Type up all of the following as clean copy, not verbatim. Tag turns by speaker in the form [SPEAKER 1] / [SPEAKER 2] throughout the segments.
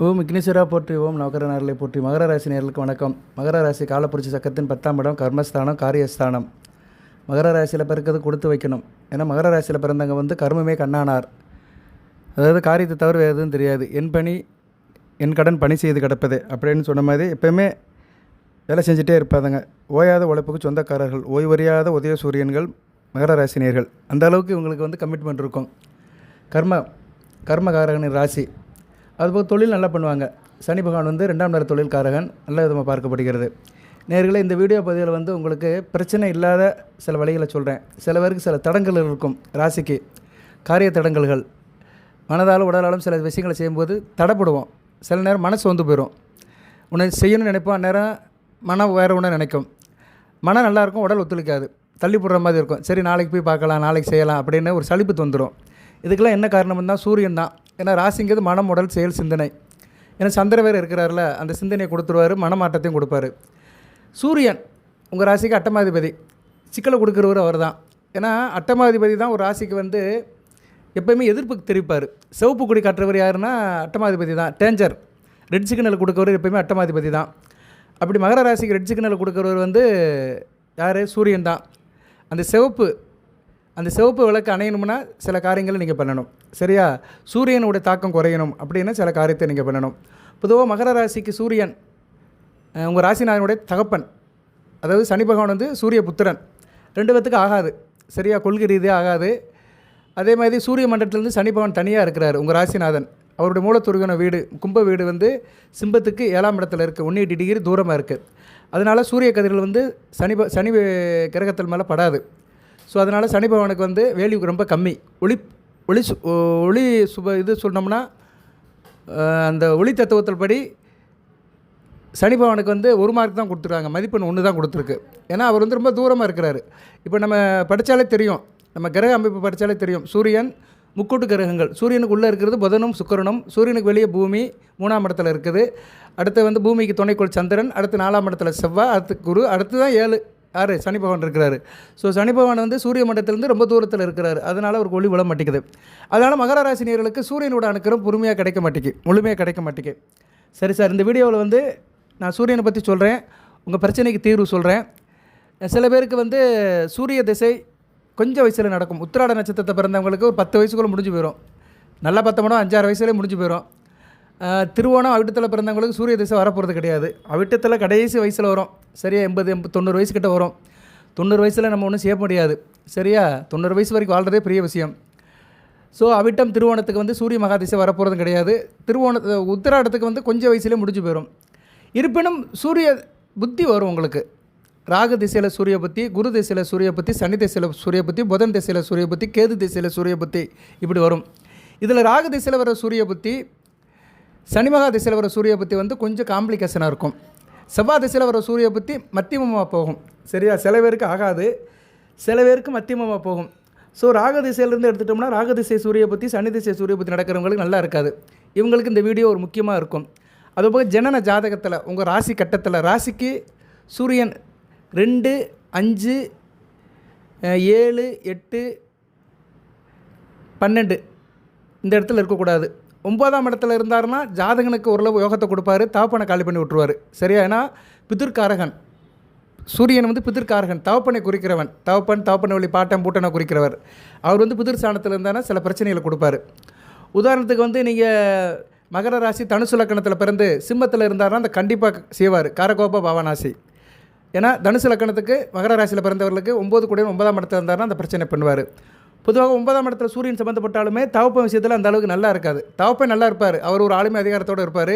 [SPEAKER 1] ஓம் விக்னேஸ்வரா போற்றி ஓம் நவகர நேரலை போற்றி. மகர ராசி நேர்களுக்கு வணக்கம். மகர ராசி காலப்புரட்சி சக்கரத்தின் 10ஆம் இடம் கர்மஸ்தானம், காரியஸ்தானம். மகர ராசியில் பிறக்கிறது கொடுத்து வைக்கணும். ஏன்னா மகர ராசியில் பிறந்தவங்க வந்து கர்மமே கண்ணானார். அதாவது காரியத்தை தவிர வேறு எதுவும் தெரியாது. என் பணி என் கடன் பணி செய்து கிடப்பது அப்படின்னு சொன்ன மாதிரி எப்போயுமே வேலை செஞ்சுட்டே இருப்பாங்க. ஓயாத உழைப்புக்கு சொந்தக்காரர்கள், ஓய்வறியாத உதய சூரியன்கள் மகர ராசினியர்கள். அந்த அளவுக்கு இவங்களுக்கு வந்து கமிட்மெண்ட் இருக்கும். கர்மகாரகனின் ராசி. அதுபோல் தொழில் நல்லா பண்ணுவாங்க. சனி பகவான் வந்து 2ஆம் நேர தொழில்காரகன், நல்ல விதமாக பார்க்கப்படுகிறது. நேர்களை இந்த வீடியோ பதிவில் வந்து உங்களுக்கு பிரச்சனை இல்லாத சில வழிகளை சொல்கிறேன். சில பேருக்கு சில தடங்கல்கள் இருக்கும். ராசிக்கு காரிய தடங்கல்கள், மனதாலும் உடலாலும் சில விஷயங்களை செய்யும்போது தடைப்படுவோம். சில நேரம் மனசு வந்து போயிடும். உன்னை செய்யணும்னு நினைப்போம், அந்நேரம் மனம் வேறு ஒன்று நினைக்கும். மனம் நல்லாயிருக்கும், உடல் ஒத்துழைக்காது, தள்ளி போடுற மாதிரி இருக்கும். சரி நாளைக்கு போய் பார்க்கலாம், நாளைக்கு செய்யலாம் அப்படின்னு ஒரு சலிப்பு வந்துடும். இதுக்கெல்லாம் என்ன காரணம்னா சூரியன் தான். ஏன்னா ராசிங்கிறது மனம், உடல், செயல், சிந்தனை. ஏன்னா சந்திர வேறு இருக்கிறார்ல, அந்த சிந்தனையை கொடுத்துருவார், மனமாற்றத்தையும் கொடுப்பார். சூரியன் உங்கள் ராசிக்கு அட்டமாதிபதி, சிக்கலை கொடுக்குறவர் அவர் தான். ஏன்னா அட்டமாதிபதி தான் ஒரு ராசிக்கு வந்து எப்போயுமே எதிர்ப்புக்கு தெரிவிப்பார். சிவப்பு கொடி காட்டுறவர் யாருன்னா அட்டமாதிபதி தான். டேஞ்சர் ரெட் சிக்னல் கொடுக்குறவர் எப்போயுமே அட்டமாதிபதி தான். அப்படி மகர ராசிக்கு ரெட் சிக்னல் கொடுக்குறவர் வந்து யார்? சூரியன் தான். அந்த சிவப்பு விளக்கு அணையணும்னா சில காரியங்களை நீங்கள் பண்ணணும். சரியா? சூரியனுடைய தாக்கம் குறையணும் அப்படின்னா சில காரியத்தை நீங்கள் பண்ணணும். பொதுவாக மகர ராசிக்கு சூரியன் உங்கள் ராசிநாதனுடைய தகப்பன், அதாவது சனி பகவான் வந்து சூரிய புத்திரன். 2 பேத்துக்கு ஆகாது. சரியா? கொள்கை ரீதியாக ஆகாது. அதே மாதிரி சூரிய மண்டலத்திலேருந்து சனி பகவான் தனியாக இருக்கிறார். உங்கள் ராசிநாதன் அவருடைய மூலத்துருவன வீடு கும்ப வீடு வந்து சிம்பத்துக்கு 7ஆம் இடத்துல இருக்குது, 18 டிகிரி தூரமாக இருக்குது. அதனால் சூரிய கதிர்கள் வந்து சனி கிரகத்தில் மேலே படாது. ஸோ அதனால் சனி பகவானுக்கு வந்து வேல்யூ ரொம்ப கம்மி. ஒளி இது சொன்னோம்னா அந்த ஒளி தத்துவத்தில் படி சனி பகவானுக்கு வந்து 1 மார்க் தான் கொடுத்துருக்காங்க, மதிப்பெண் 1 தான் கொடுத்துருக்கு. ஏன்னா அவர் வந்து ரொம்ப தூரமாக இருக்கிறாரு. இப்போ நம்ம படித்தாலே தெரியும், நம்ம கிரக அமைப்பு படித்தாலே தெரியும். சூரியன் முக்கூட்டு கிரகங்கள். சூரியனுக்கு உள்ளே இருக்கிறது புதனும் சுக்கிரனும். சூரியனுக்கு வெளியே பூமி 3ஆம் இடத்துல இருக்குது. அடுத்து வந்து பூமிக்கு துணைக்கோள் சந்திரன், அடுத்து 4ஆம் இடத்துல செவ்வாய், அடுத்து குரு, அடுத்து தான் 7 யார்? சனி பகவான் இருக்கிறாரு. ஸோ சனி பகவான் வந்து சூரிய மண்டலத்திலேருந்து ரொம்ப தூரத்தில் இருக்கிறார். அதனால் அவருக்கு ஒளி விழ மாட்டேங்குது. அதனால் மகர ராசினியர்களுக்கு சூரியனோட அணுக்கரம் முழுமையாக கிடைக்க மாட்டேங்குது. சரி சார், இந்த வீடியோவில் வந்து நான் சூரியனை பற்றி சொல்கிறேன், உங்கள் பிரச்சனைக்கு தீர்வு சொல்கிறேன். சில பேருக்கு வந்து சூரிய திசை கொஞ்சம் வயசில் நடக்கும். உத்திராட நட்சத்திரத்தை பிறந்தவங்களுக்கு ஒரு 10 வயசுக்குள்ளே முடிஞ்சு போயிடும். நல்லா 10 மணம் 5-6 வயசுலேயே முடிஞ்சு போயிடும். திருவோணம் அவிட்டத்தில் பிறந்தவங்களுக்கு சூரிய திசை வரப்போகிறது கிடையாது. அவிட்டத்தில் கடைசி வயசில் வரும். சரியா? 80-90 வயசுக்கிட்ட வரும். 90 வயசில் நம்ம ஒன்றும் செய்ய முடியாது. சரியா? 90 வயசு வரைக்கும் வாழ்கிறதே பெரிய விஷயம். ஸோ அவிட்டம் திருவோணத்துக்கு வந்து சூரிய மகாதிசை வரப்போகிறதும் கிடையாது. உத்திராடத்துக்கு வந்து கொஞ்சம் வயசுலேயே முடிஞ்சு போயிடும். இருப்பினும் சூரிய புத்தி வரும் உங்களுக்கு. ராகு திசையில் சூரிய புத்தி, குரு திசையில் சூரிய புத்தி, சனி திசையில் சூரிய புத்தி, புதன் திசையில் சூரிய புத்தி, கேது திசையில் சூரிய புத்தி, இப்படி வரும். இதில் ராகு திசையில் வர சூரிய புத்தி, சனி மகா திசையில் வர சூரிய புத்தி வந்து கொஞ்சம் காம்ப்ளிகேஷனாக இருக்கும். செவ்வாய் திசையில் வர சூரிய புத்தி மத்தியமமாக போகும். சரியா? சில பேருக்கு ஆகாது, சில பேருக்கு மத்தியமமாக போகும். ஸோ ராக திசையிலேருந்து எடுத்துட்டோம்னா ராக திசை சூரிய புத்தி, சனி திசை சூரிய புத்தி நடக்கிறவங்களுக்கு நல்லா இருக்காது. இவங்களுக்கு இந்த வீடியோ ஒரு முக்கியமாக இருக்கும். அதுபோக ஜனன ஜாதகத்தில் உங்கள் ராசி கட்டத்தில் ராசிக்கு சூரியன் 2, 5, 7, 8, 12 இந்த இடத்துல இருக்கக்கூடாது. 9ஆம் இடத்துல இருந்தாருன்னா ஜாதகனுக்கு ஓரளவு யோகத்தை கொடுப்பாரு, தகப்பனை காலி பண்ணி விட்டுருவார். சரியா? ஏன்னா பிதிர்காரகன் சூரியன் வந்து பிதிர்காரகன், தகப்பனை குறிக்கிறவன். தகப்பனை வழி பாட்டன் பூட்டனை குறிக்கிறவர். அவர் வந்து பிதிர் ஸ்தானத்தில் இருந்தானா சில பிரச்சனைகளை கொடுப்பார். உதாரணத்துக்கு வந்து நீங்கள் மகர ராசி தனுசு லக்கணத்தில் பிறந்து சிம்மத்தில் இருந்தாருன்னா அந்த கண்டிப்பாக செய்வார், காரகோப பாவனாசி. ஏன்னா தனுசு லக்கணத்துக்கு மகர ராசியில் பிறந்தவர்களுக்கு 9 கூட 9ஆம் இடத்துல இருந்தாருன்னா அந்த பிரச்சனை பண்ணுவார். பொதுவாக 9ஆம் இடத்துல சூரியன் சம்மந்தப்பட்டாலுமே தகப்பன் விஷயத்தில் அந்த அளவுக்கு நல்லா இருக்காது. தகப்பன் நல்லா இருப்பார், அவர் ஒரு ஆளுமை அதிகாரத்தோடு இருப்பார்.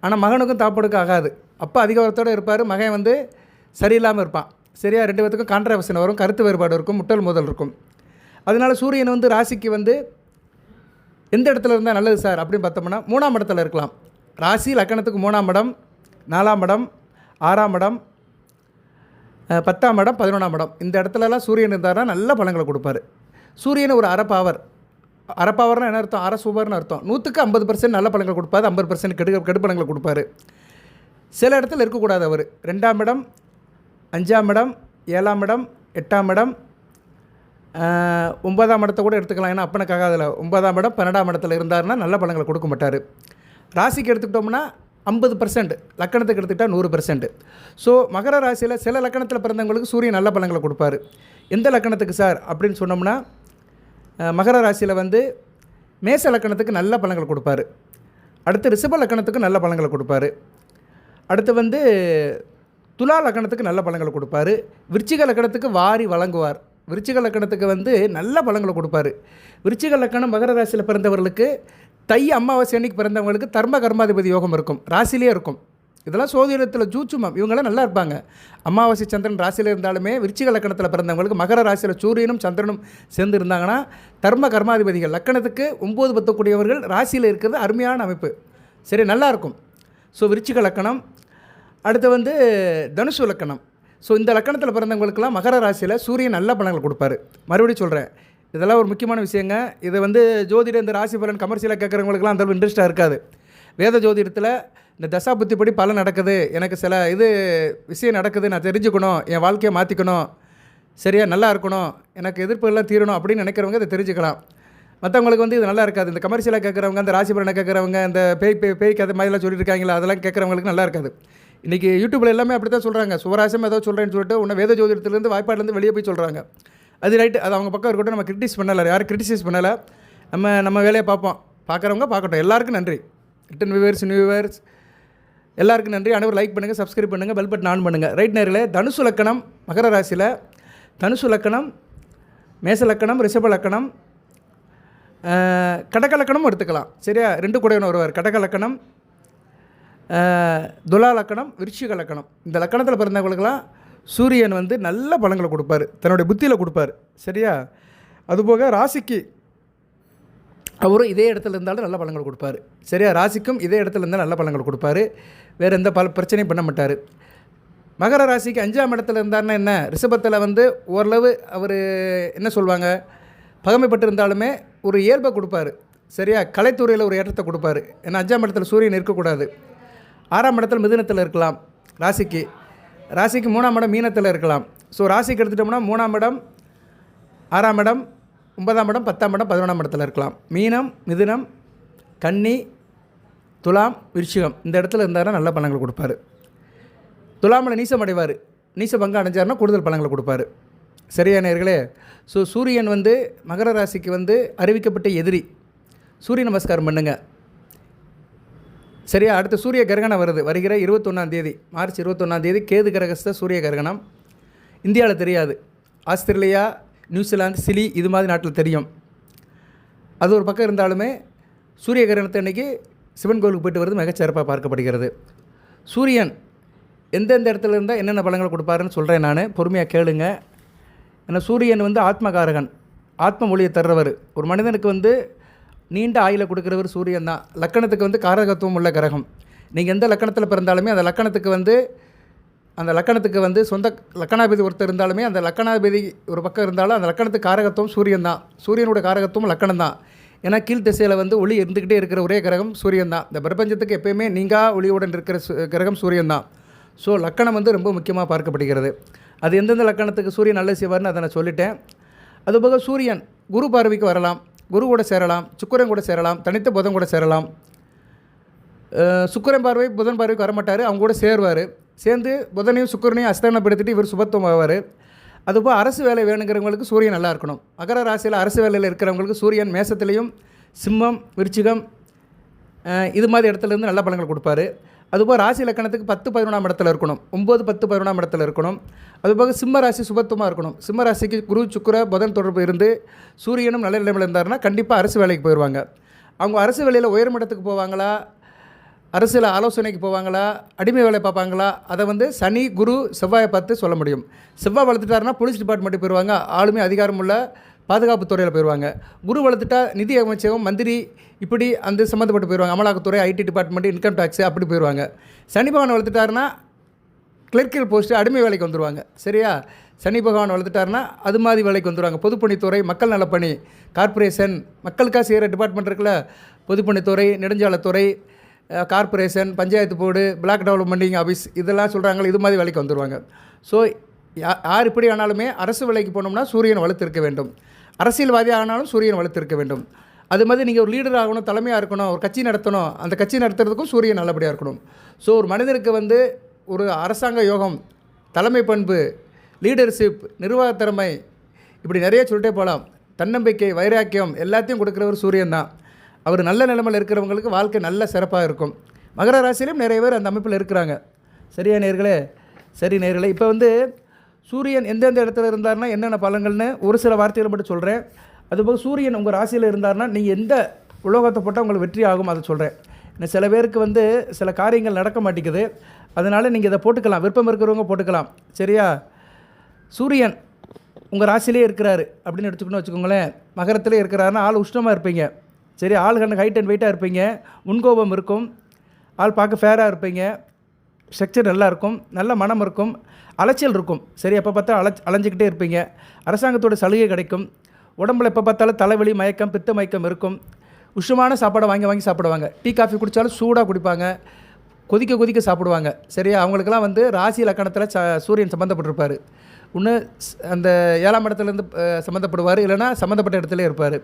[SPEAKER 1] ஆனால் மகனுக்கும் தகப்பனுக்கும் ஆகாது. அப்பா அதிகாரத்தோடு இருப்பார், மகன் வந்து சரியில்லாமல் இருப்பான். சரியா? 2 பேத்துக்கும் கான்ட்ரவர்ஷன் வரும், கருத்து வேறுபாடு இருக்கும், முட்டல் மோதல் இருக்கும். அதனால் சூரியன் வந்து ராசிக்கு வந்து எந்த இடத்துல இருந்தால் நல்லது சார் அப்படின்னு பார்த்தோம்னா 3ஆம் இடத்துல இருக்கலாம். ராசி லக்கணத்துக்கு 3ஆம் இடம், 4ஆம் இடம், 6ஆம் இடம், 10ஆம் இடம், 11ஆம் இடம் இந்த இடத்துலலாம் சூரியன் இருந்தார்னா நல்ல பலன்களை கொடுப்பார். சூரியன் ஒரு அறப்பாவர்னா என்ன அர்த்தம்? அரை சூப்பர்னு அர்த்தம். 100க்கு 50% நல்ல பலன்கள் கொடுப்பாரு, 50% கெடுபலன்களை கொடுப்பாரு. சில இடத்துல இருக்கக்கூடாது. அவர் 2ஆம் இடம், 5ஆம் இடம், 7ஆம் இடம், 8ஆம் இடம், 9ஆம் இடத்தை கூட எடுத்துக்கலாம். ஏன்னா அப்பனுக்காக அதில் 9ஆம் இடம் 12ஆம் இடத்துல இருந்தாருன்னா நல்ல பலன்களை கொடுக்க மாட்டார். ராசிக்கு எடுத்துக்கிட்டோம்னா 50%, லக்கணத்துக்கு எடுத்துக்கிட்டால் 100%. ஸோ மகர ராசியில் சில லக்கணத்தில் பிறந்தவங்களுக்கு சூரியன் நல்ல பலன்களை கொடுப்பாரு. எந்த லக்கணத்துக்கு சார் அப்படின்னு சொன்னோம்னா, மகர ராசியில் வந்து மேச லக்கணத்துக்கு நல்ல பலன்களை கொடுப்பாரு. அடுத்து ரிஷப லக்கணத்துக்கு நல்ல பலன்களை கொடுப்பாரு. அடுத்து வந்து துலா லக்கணத்துக்கு நல்ல பலன்களை கொடுப்பாரு. விருச்சிக லக்கணத்துக்கு வாரி வழங்குவார். விருச்சிக லக்கணத்துக்கு வந்து நல்ல பலன்களை கொடுப்பாரு. விருச்சிக லக்கணம் மகர ராசியில் பிறந்தவர்களுக்கு தை அமாவாசை அன்னைக்கு பிறந்தவங்களுக்கு தர்ம கர்மாதிபதி யோகம் இருக்கும், ராசிலே இருக்கும். இதெல்லாம் சோதிடத்தில் ஜூச்சுமம். இவங்களாம் நல்லா இருப்பாங்க. அமாவாசை சந்திரன் ராசியில் இருந்தாலுமே விருச்சிக லக்கணத்தில் பிறந்தவங்களுக்கு மகர ராசியில் சூரியனும் சந்திரனும் சேர்ந்து இருந்தாங்கன்னா தர்ம கர்மாதிபதிகள் லக்கணத்துக்கு 9 10 கூடியவர்கள் ராசியில் இருக்கிறது அருமையான அமைப்பு. சரி, நல்லாயிருக்கும். ஸோ விருச்சிக லக்கணம். அடுத்து வந்து தனுசு லக்கணம். ஸோ இந்த லக்கணத்தில் பிறந்தவங்களுக்கெல்லாம் மகர ராசியில் சூரியன் நல்ல பலன்களை கொடுப்பாரு. மறுபடியும் சொல்கிறேன், இதெல்லாம் ஒரு முக்கியமான விஷயங்க. இது வந்து ஜோதிட இந்த ராசி பலன் கமர்ஷியலாக கேட்குறவங்களுக்குலாம் அந்த இன்ட்ரெஸ்ட்டாக இருக்காது. வேத ஜோதிடத்தில் இந்த தசா புத்திப்படி பலன் நடக்குது, எனக்கு சில விஷயம் நடக்குது, நான் தெரிஞ்சுக்கணும், என் வாழ்க்கையை மாற்றிக்கணும், சரியா நல்லா இருக்கணும், எனக்கு எதிர்ப்புகள்லாம் தீரணும் அப்படின்னு நினைக்கிறவங்க இதை தெரிஞ்சுக்கலாம். மற்றவங்களுக்கு வந்து இது நல்லா இருக்காது. இந்த கமர்ஷியலாக கேட்குறவங்க, அந்த ராசி பலனை கேட்குறவங்க, இந்த பேய் கதை மாதிரிலாம் சொல்லியிருக்காங்களா, அதெல்லாம் கேட்குறவங்களுக்கு நல்லா இருக்காது. இன்றைக்கி யூடியூப்பில் எல்லாமே அப்படி தான் சொல்கிறாங்க. சுவராசம் ஏதோ சொல்கிறேன்னு சொல்லிட்டு உன்னை வேத ஜோதிடத்துலேருந்து வாய்ப்பாடுலேருந்து வெளியே போய் சொல்கிறாங்க. அது ரைட்டு, அது அவங்க பக்கம் இருக்கட்டும். நம்ம கிரிட்டிஸ் பண்ணலை, யாரும் கிரிட்டிசைஸ் பண்ணலை. நம்ம வேலையை பார்ப்போம். பார்க்குறவங்க பார்க்கட்டும். எல்லாருக்கும் நன்றி. ரிட்டன் வியூவர்ஸ், நியூ வியூவர்ஸ் எல்லாருக்கும் நன்றி. அனைவரும் லைக் பண்ணுங்கள், சப்ஸ்கிரைப் பண்ணுங்கள், பெல் பட்டன் ஆன் பண்ணுங்கள். ரைட் நேரில் தனுசு லக்கணம் மகர ராசியில் தனுசு லக்கணம், மேச லக்கணம், ரிஷப லக்கணம், கடக லக்கணமும் எடுத்துக்கலாம். சரியா, 2 கூடையவன் வருவார். கடக லக்கணம், துலா லக்கணம், விருச்சிக லக்கணம். இந்த லக்கணத்தில் பிறந்தவங்களுக்கெல்லாம் சூரியன் வந்து நல்ல பலன்களை கொடுப்பார், தன்னுடைய புத்தியில் கொடுப்பார். சரியா, அதுபோக ராசிக்கு அவரும் இதே இடத்துல இருந்தாலும் நல்ல பலன்கள் கொடுப்பார். சரியா, ராசிக்கும் இதே இடத்துல இருந்தாலும் நல்ல பலன்கள் கொடுப்பார். வேறு எந்த பிரச்சனையும் பண்ண மாட்டார். மகர ராசிக்கு 5ஆம் இடத்துல இருந்தாருன்னா என்ன, ரிஷபத்தில் வந்து ஓரளவு அவர் என்ன சொல்லுவாங்க, பகமைப்பட்டு இருந்தாலுமே ஒரு இயல்பை கொடுப்பார். சரியா, கலைத்துறையில் ஒரு ஏற்றத்தை கொடுப்பார். ஏன்னா 5ஆம் இடத்துல சூரியன் இருக்கக்கூடாது. 6ஆம் இடத்துல மிதுனத்தில் இருக்கலாம். ராசிக்கு 3ஆம் இடம் மீனத்தில் இருக்கலாம். ஸோ ராசிக்கு எடுத்துட்டோம்னா 3ஆம் இடம், 6ஆம் இடம், 9ஆம் இடம், 10ஆம் இடம், 11ஆம் இடத்துல இருக்கலாம். மீனம், மிதுனம், கன்னி, துலாம், விருச்சிகம் இந்த இடத்துல இருந்தாருன்னா நல்ல பலன்கள் கொடுப்பார். துலாமில் நீசம் அடைவார். நீச பங்கம் அடைஞ்சாருன்னா கூடுதல் பலன்களை கொடுப்பார். சரியா நேயர்களே? ஸோ சூரியன் வந்து மகர ராசிக்கு வந்து அறிவிக்கப்பட்ட எதிரி. சூரிய நமஸ்காரம் பண்ணுங்கள். சரியா, அடுத்து சூரிய கிரகணம் வருகிற 21ஆம் தேதி, மார்ச் 21ஆம் தேதி கேது கிரகஸ்த சூரிய கிரகணம். இந்தியாவில் தெரியாது. ஆஸ்திரேலியா, நியூசிலாந்து, சிலி இது மாதிரி நாட்டில் தெரியும். அது ஒரு பக்கம் இருந்தாலுமே சூரிய கிரகணத்தை அன்றைக்கி சிவன் கோவிலுக்கு போய்ட்டு வருது மிகச்சிறப்பாக பார்க்கப்படுகிறது. சூரியன் எந்தெந்த இடத்துல இருந்தால் என்னென்ன பலன்களை கொடுப்பாருன்னு சொல்கிறேன் நான், பொறுமையாக கேளுங்க. ஏன்னா சூரியன் வந்து ஆத்மகாரகன், ஆத்ம மொழியை தர்றவர். ஒரு மனிதனுக்கு வந்து நீண்ட ஆயுளை கொடுக்குறவர் சூரியன் தான். லக்கணத்துக்கு வந்து காரகத்துவம் உள்ள கிரகம். நீங்கள் எந்த லக்கணத்தில் பிறந்தாலுமே அந்த லக்கணத்துக்கு வந்து சொந்த லக்கணாதிபதி ஒருத்தர் இருந்தாலுமே அந்த லக்கணாதிபதி ஒரு பக்கம் இருந்தாலும் அந்த லக்கணத்துக்கு காரகத்துவம் சூரியன் தான். சூரியனோட காரகத்துவம் லக்கணம் தான். ஏன்னா கீழ் திசையில் வந்து ஒளி இருந்துக்கிட்டே இருக்கிற ஒரே கிரகம் சூரியன் தான். இந்த பிரபஞ்சத்துக்கு எப்போயுமே நீங்கா ஒளியுடன் இருக்கிற கிரகம் சூரியன் தான். ஸோ லக்கணம் வந்து ரொம்ப முக்கியமாக பார்க்கப்படுகிறது. அது எந்தெந்த லக்கணத்துக்கு சூரியன் நல்ல செய்வார்னு அதை நான் சொல்லிட்டேன். அதுபோக சூரியன் குரு பார்வைக்கு வரலாம், குரு கூட சேரலாம், சுக்கிரன் கூட சேரலாம், தனித்த புதன் கூட சேரலாம். சுக்கிரன் பார்வை புதன் பார்வைக்கு வரமாட்டார், அவங்க கூட சேருவார். சேர்ந்து புதனையும் சுக்கிரனையும் அஸ்தானப்படுத்திட்டு இவர் சுபத்துவம் ஆவார். அதுபோல் அரசு வேலை வேணுங்கிறவங்களுக்கு சூரியன் நல்லா இருக்கணும். மகர ராசியில் அரசு வேலையில் இருக்கிறவங்களுக்கு சூரியன் மேசத்துலேயும் சிம்மம், விருச்சிகம் இது மாதிரி இடத்துலேருந்து நல்ல பலன்கள் கொடுப்பாரு. அதுபோல் ராசி இலக்கணத்துக்கு 10 11ஆம் இடத்துல இருக்கணும், 9 10 11ஆம் இடத்துல இருக்கணும். அதுபோக சிம்ம ராசி சுபத்துவமாக இருக்கணும். சிம்ம ராசிக்கு குரு சுக்கிர புதன் தொடர்பு இருந்து சூரியனும் நல்ல நிலைமையில் இருந்தாருன்னா கண்டிப்பாக அரசு வேலைக்கு போயிடுவாங்க. அவங்க அரசு வேலையில் உயர்மட்டத்துக்கு இடத்துக்கு போவாங்களா, அரசியல் ஆலோசனைக்கு போவாங்களா, அடிமை வேலை பார்ப்பாங்களா, அதை வந்து சனி குரு செவ்வாயை பார்த்து சொல்ல முடியும். செவ்வாய் வளர்த்துட்டாருன்னா போலீஸ் டிபார்ட்மெண்ட்டுக்கு போயிடுவாங்க, ஆளுமே அதிகாரம் உள்ள பாதுகாப்பு துறையில் போயிடுவாங்க. குரு வளர்த்துட்டா நிதி அமைச்சகம், மந்திரி இப்படி அந்த சம்மந்தப்பட்டு போயிடுவாங்க. அமலாக்கத்துறை, ஐடி டிபார்ட்மெண்ட், இன்கம் டேக்ஸு அப்படி போயிடுவாங்க. சனி பகவான் வளர்த்துட்டாருன்னா கிளர்க்கியல் போஸ்ட்டு அடிமை வேலைக்கு வந்துடுவாங்க. சரியா, சனி பகவான் வளர்த்துட்டாருன்னா அது மாதிரி வேலைக்கு வந்துடுவாங்க. பொதுப்பணித்துறை, மக்கள் நலப்பணி, கார்ப்பரேஷன், மக்களுக்காக செய்கிற டிபார்ட்மெண்ட் இருக்குல்ல, பொதுப்பணித்துறை, நெடுஞ்சாலைத்துறை, corporation, panchayat board, block development office இதெல்லாம் சொல்கிறாங்களே, இது மாதிரி வேலைக்கு வந்துடுவாங்க. ஸோ யார் இப்படி ஆனாலுமே அரசு வேலைக்கு போனோம்னா சூரியன் வளர்த்திருக்க வேண்டும். அரசியல்வாதி ஆனாலும் சூரியன் வளர்த்திருக்க வேண்டும். அது மாதிரி நீங்கள் ஒரு லீடர் ஆகணும், தலைமையாக இருக்கணும், ஒரு கட்சி நடத்தணும், அந்த கட்சி நடத்துறதுக்கும் சூரியன் நல்லபடியாக இருக்கணும். ஸோ ஒரு மனிதனுக்கு வந்து ஒரு அரசாங்க யோகம், தலைமை பண்பு, லீடர்ஷிப், நிர்வாகத்திறமை, இப்படி நிறைய சொல்லிட்டே போகலாம். தன்னம்பிக்கை, வைராக்கியம் எல்லாத்தையும் கொடுக்குறவர் சூரியன் தான். அவர் நல்ல நிலைமையில் இருக்கிறவங்களுக்கு வாழ்க்கை நல்ல சிறப்பாக இருக்கும். மகர ராசியிலும் நிறைய பேர் அந்த அமைப்பில் இருக்கிறாங்க. சரியா நேயர்களே? சரி நேயர்களே, இப்போ வந்து சூரியன் எந்தெந்த இடத்துல இருந்தார்னா என்னென்ன பலன்கள்னு ஒரு சில வார்த்தைகளை மட்டும் சொல்கிறேன். அதுபோக சூரியன் உங்கள் ராசியில் இருந்தார்னா நீங்கள் எந்த உலோகத்தை போட்டால் உங்களுக்கு வெற்றி ஆகும் அதை சொல்கிறேன். இன்னும் சில பேருக்கு வந்து சில காரியங்கள் நடக்க மாட்டேங்குது, அதனால் நீங்கள் இதை போட்டுக்கலாம், விருப்பம் இருக்கிறவங்க போட்டுக்கலாம். சரியா? சூரியன் உங்கள் ராசியிலே இருக்கிறாரு அப்படின்னு எடுத்துக்கணும் வச்சுக்கோங்களேன். மகரத்திலே இருக்கிறாருன்னா ஆள் உஷ்ணமாக இருப்பீங்க. சரி, ஆள் கண்டு ஹைட் அண்ட் வெயிட்டாக இருப்பீங்க, முன்கோபம் இருக்கும், ஆள் பார்க்க ஃபேராக இருப்பீங்க, ஸ்ட்ரக்சர் நல்லா இருக்கும், நல்ல மனம் இருக்கும், அலைச்சல் இருக்கும். சரி, எப்போ பார்த்தா அலைஞ்சிக்கிட்டே இருப்பீங்க. அரசாங்கத்தோட சலுகை கிடைக்கும். உடம்புல எப்போ பார்த்தாலும் தலைவலி, மயக்கம், பித்த மயக்கம் இருக்கும். உஷ்ணமான சாப்பாடை வாங்கி வாங்கி சாப்பிடுவாங்க. டீ காஃபி குடித்தாலும் சூடாக குடிப்பாங்க, கொதிக்க கொதிக்க சாப்பிடுவாங்க. சரியா? அவங்களுக்கெல்லாம் வந்து ராசி லக்கணத்தில் சூரியன் சம்மந்தப்பட்டிருப்பார். ஒன்று அந்த 7ஆம் இடத்துலேருந்து சம்மந்தப்படுவார், இல்லைனா சம்மந்தப்பட்ட இடத்துல இருப்பார்.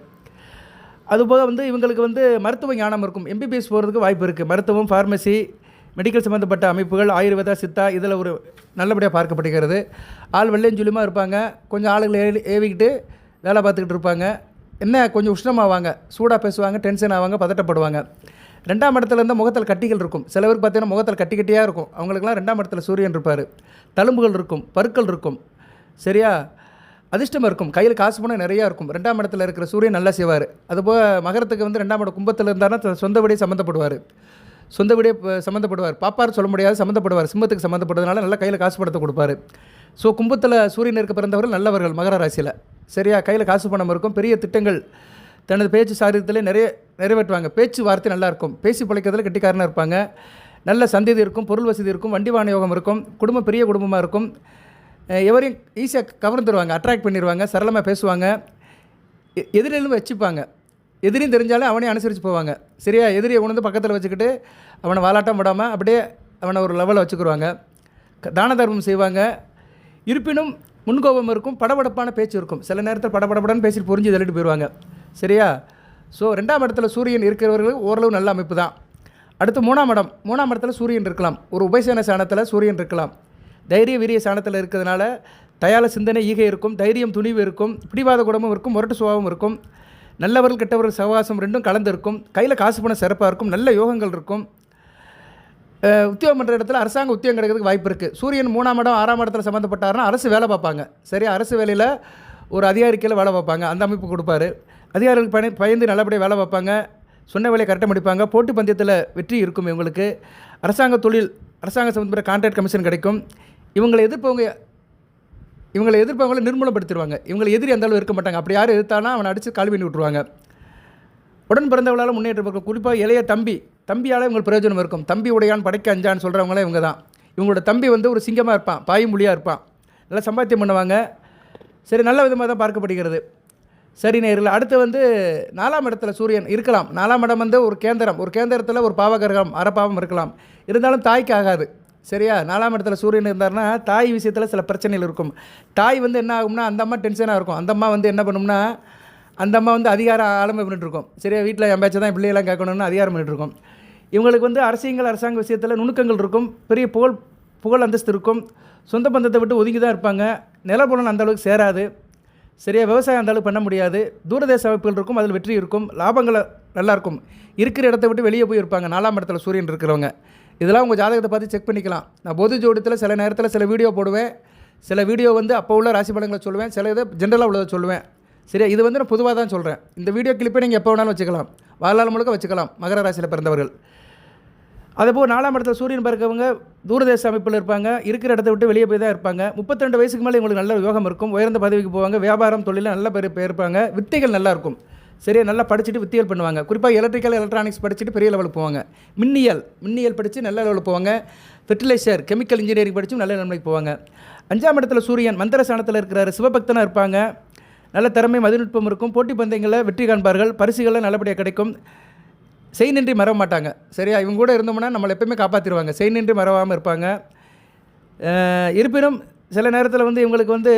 [SPEAKER 1] அதுபோக வந்து இவங்களுக்கு வந்து மருத்துவ ஞானம் இருக்கும். எம்பிபிஎஸ் போகிறதுக்கு வாய்ப்பு இருக்குது. மருத்துவம், ஃபார்மசி, மெடிக்கல் சம்மந்தப்பட்ட அமைப்புகள், ஆயுர்வேதா, சித்தா, இதில் ஒரு நல்லபடியாக பார்க்கப்படுகிறது. ஆள் வெள்ளையும் இருப்பாங்க. கொஞ்சம் ஆளுகளை ஏவிக்கிட்டு வேலை பார்த்துக்கிட்டு இருப்பாங்க. என்ன கொஞ்சம் உஷ்ணமாவாங்க, சூடாக பேசுவாங்க, டென்ஷன் ஆவாங்க, பதட்டப்படுவாங்க. 2ஆம் இடத்துல இருந்தால் முகத்தில் கட்டிகள் இருக்கும். சில பேருக்கு பார்த்தீங்கன்னா முகத்தில் கட்டி கட்டியாக இருக்கும். அவங்களுக்குலாம் 2ஆம் இடத்துல சூரியன் இருப்பார். தழும்புகள் இருக்கும், பருக்கள் இருக்கும். சரியா? அதிர்ஷ்டம் இருக்கும், கையில் காசு பணம் நிறையா இருக்கும். 2ஆம் இடத்துல இருக்கிற சூரியன் நல்லா செய்வார். அதுபோக மகரத்துக்கு வந்து 2ஆம் இடம் கும்பத்தில் இருந்தாருன்னா சொந்த வீடே சம்மந்தப்படுவார். சொந்த வீடே சம்மந்தப்படுவார். பாப்பார் சொல்ல முடியாது, சம்மந்தப்படுவார். சிம்மத்துக்கு சம்மந்தப்படுறதுனால நல்லா கையில் காசு பணத்தை கொடுப்பார். ஸோ கும்பத்தில் சூரியன் இருக்க பிறந்தவர்கள் நல்லவர்கள் மகர ராசியில். சரியா? கையில் காசு பணம் இருக்கும். பெரிய திட்டங்கள் தனது பேச்சு சாரியத்திலே நிறைவேற்றுவாங்க. பேச்சு வார்த்தை நல்லாயிருக்கும். பேசி பிழைக்கிறதுல கெட்டிக்காரனாக இருப்பாங்க. நல்ல சந்ததி இருக்கும், பொருள் வசதி இருக்கும், வண்டி வாகன யோகம் இருக்கும், குடும்பம் பெரிய குடும்பமாக இருக்கும். எவரையும் ஈஸியாக கவர்ந்துருவாங்க, அட்ராக்ட் பண்ணிடுவாங்க, சரளமாக பேசுவாங்க, எதிரிலும் வச்சுப்பாங்க. எதிரியும் தெரிஞ்சாலும் அவனையும் அனுசரித்து போவாங்க. சரியா? எதிரியை உணர்ந்து பக்கத்தில் வச்சுக்கிட்டு அவனை வாலாட்டம் விடாமல் அப்படியே அவனை ஒரு லெவலில் வச்சுக்கிடுவாங்க. தான தர்மம் செய்வாங்க. இருப்பினும் முன்கோபம் இருக்கும், படபடப்பான பேச்சு இருக்கும். சில நேரத்தில் படபடப்படன்னு பேசிட்டு புரிஞ்சு தள்ளிட்டு போயிடுவாங்க. சரியா? ஸோ 2ஆம் இடத்துல சூரியன் இருக்கிறவர்களுக்கு ஓரளவு நல்ல அமைப்பு தான். அடுத்து 3ஆம் இடம். 3ஆம் இடத்துல சூரியன் இருக்கலாம். ஒரு உபயசேன சாணத்தில் சூரியன் இருக்கலாம். தைரிய வீரிய சாணத்தில் இருக்கிறதுனால தயால சிந்தனை, ஈகை இருக்கும், தைரியம், துணிவு இருக்கும், பிடிவாத குணமும் இருக்கும், முரட்டு சுபாவம் இருக்கும், நல்லவர்கள் கெட்டவர்கள் சகவாசம் ரெண்டும் கலந்து இருக்கும், கையில் காசு பணம் சிறப்பாக இருக்கும், நல்ல யோகங்கள் இருக்கும். உத்தியோகம் பண்ணுற இடத்துல அரசாங்க உத்தியோகம் கிடைக்கிறதுக்கு வாய்ப்பு இருக்குது. சூரியன் 3ஆம் இடம் 6ஆம் இடத்துல சம்மந்தப்பட்டாருன்னா அரசு வேலை பார்ப்பாங்க. சரி, அரசு வேலையில் ஒரு அதிகாரிக்கையில் வேலை பார்ப்பாங்க. அந்த அமைப்பு கொடுப்பாரு. அதிகாரிகளுக்கு பயந்து நல்லபடியாக வேலை பார்ப்பாங்க. சொன்ன வேலையை கரெக்டாக முடிப்பாங்க. போட்டி பந்தயத்தில் வெற்றி இருக்கும் இவங்களுக்கு. அரசாங்க தொழில், அரசாங்க சம்மந்தப்பட்ட கான்ட்ராக்ட் கமிஷன் கிடைக்கும். இவங்களை எதிர்ப்பவங்களை நிர்மூலப்படுத்திடுவாங்க. இவங்களை எதிரி அந்த அளவு இருக்க மாட்டாங்க. அப்படி யார் எதிர்த்தானா அவனை அடித்து காலி பண்ணி விட்ருவாங்க. உடன் பிறந்தவளால் முன்னேற்றம் இருக்கும். குறிப்பாக இளைய தம்பியால் இவங்களுக்கு பிரயோஜனம் இருக்கும். தம்பி உடையான் படைக்க அஞ்சான்னு சொல்கிறவங்களே இவங்க தான். இவங்களோட தம்பி வந்து ஒரு சிங்கமாக இருப்பான், பாயுமொழியாக இருப்பான், நல்லா சம்பாத்தியம் பண்ணுவாங்க. சரி, நல்ல விதமாக தான் பார்க்கப்படுகிறது. சரி நேரில் அடுத்து வந்து 4ஆம் இடத்துல சூரியன் இருக்கலாம். 4ஆம் இடம் வந்து ஒரு கேந்திரத்தில் ஒரு பாவகரகம், அறப்பாவம் இருக்கலாம். இருந்தாலும் தாய்க்கு ஆகாது. சரியா? 4ஆம் இடத்துல சூரியன் இருந்தார்னா தாய் விஷயத்தில் சில பிரச்சனைகள் இருக்கும். தாய் வந்து என்ன ஆகும்னா அந்த அம்மா டென்ஷனாக இருக்கும். அந்த அம்மா வந்து என்ன பண்ணும்னா அந்த அம்மா வந்து அதிகார ஆளுமை பண்ணிட்டுருக்கோம். சரியா? வீட்டில் என் பேச்சை தான் பிள்ளையெல்லாம் கேட்கணும்னு அதிகாரம் பண்ணிட்டுருக்கோம். இவங்களுக்கு வந்து அரசாங்க விஷயத்தில் நுணுக்கங்கள் இருக்கும், பெரிய புகழ் அந்தஸ்து இருக்கும், சொந்த பந்தத்தை விட்டு ஒதுங்கி தான் இருப்பாங்க, நிலப்புலம் அந்தளவுக்கு சேராது. சரியா? விவசாயம் அந்தளவுக்கு பண்ண முடியாது. தூரதேச அமைப்புகள் இருக்கும், அதில் வெற்றி இருக்கும், லாபங்கள் நல்லாயிருக்கும். இருக்கிற இடத்த விட்டு வெளியே போய் இருப்பாங்க 4ஆம் இடத்துல சூரியன் இருக்கிறவங்க. இதெல்லாம் உங்கள் ஜாதகத்தை பார்த்து செக் பண்ணிக்கலாம். நான் பொது ஜோடியத்தில் சில நேரத்தில் சில வீடியோ போடுவேன். சில வீடியோ வந்து அப்போ உள்ள ராசி பலன்களை சொல்லுவேன், சில இதை ஜென்ரலாக உள்ளதை சொல்லுவேன். சரியா? இது வந்து நான் பொதுவாக தான் சொல்கிறேன். இந்த வீடியோ கிளிப்பை நீங்கள் எப்போ வேணாலும் வச்சுக்கலாம், வாழ்நாள் முழுக்க வச்சுக்கலாம் மகர ராசியில் பிறந்தவர்கள். அதேபோல் 4ஆம் இடத்துல சூரியன் பிறக்கவங்க தூரதேச அமைப்பில் இருப்பாங்க, இருக்கிற இடத்த விட்டு வெளியே போய் தான் இருப்பாங்க. 32 வயசுக்கு மேலே இவங்களுக்கு நல்ல யோகம் இருக்கும், உயர்ந்த பதவிக்கு போவாங்க, வியாபாரம் தொழிலில் நல்ல பேர் இருப்பாங்க, வித்தைகள் நல்லாயிருக்கும். சரியா? நல்லா படிச்சுட்டு வித்தியல் பண்ணுவாங்க. குறிப்பாக எலக்ட்ரானிக்ஸ் படிச்சுட்டு பெரிய லெவலுக்கு போவாங்க. மின்னியல் படித்து நல்ல லெவலுக்கு போவாங்க. ஃபெர்டிலைசர், கெமிக்கல் இன்ஜினியரிங் படித்தும் நல்ல நிலைமைக்கு போவாங்க. 5ஆம் இடத்துல சூரியன் மந்திர சாணத்தில் இருக்கிறாரு, சிவபக்தனாக இருப்பாங்க, நல்ல திறமை, மதிநுட்பம் இருக்கும், போட்டி பந்தயங்களில் வெற்றி காண்பார்கள், பரிசுகளில் நல்லபடியாக கிடைக்கும், செய் நின்றி மறவ மாட்டாங்க. சரியா? இவங்க கூட இருந்தோம்னா நம்மளை எப்போயுமே காப்பாற்றிடுவாங்க, செய் நின்றி மறவாமல் இருப்பாங்க. இருப்பினும் சில நேரத்தில் வந்து இவங்களுக்கு வந்து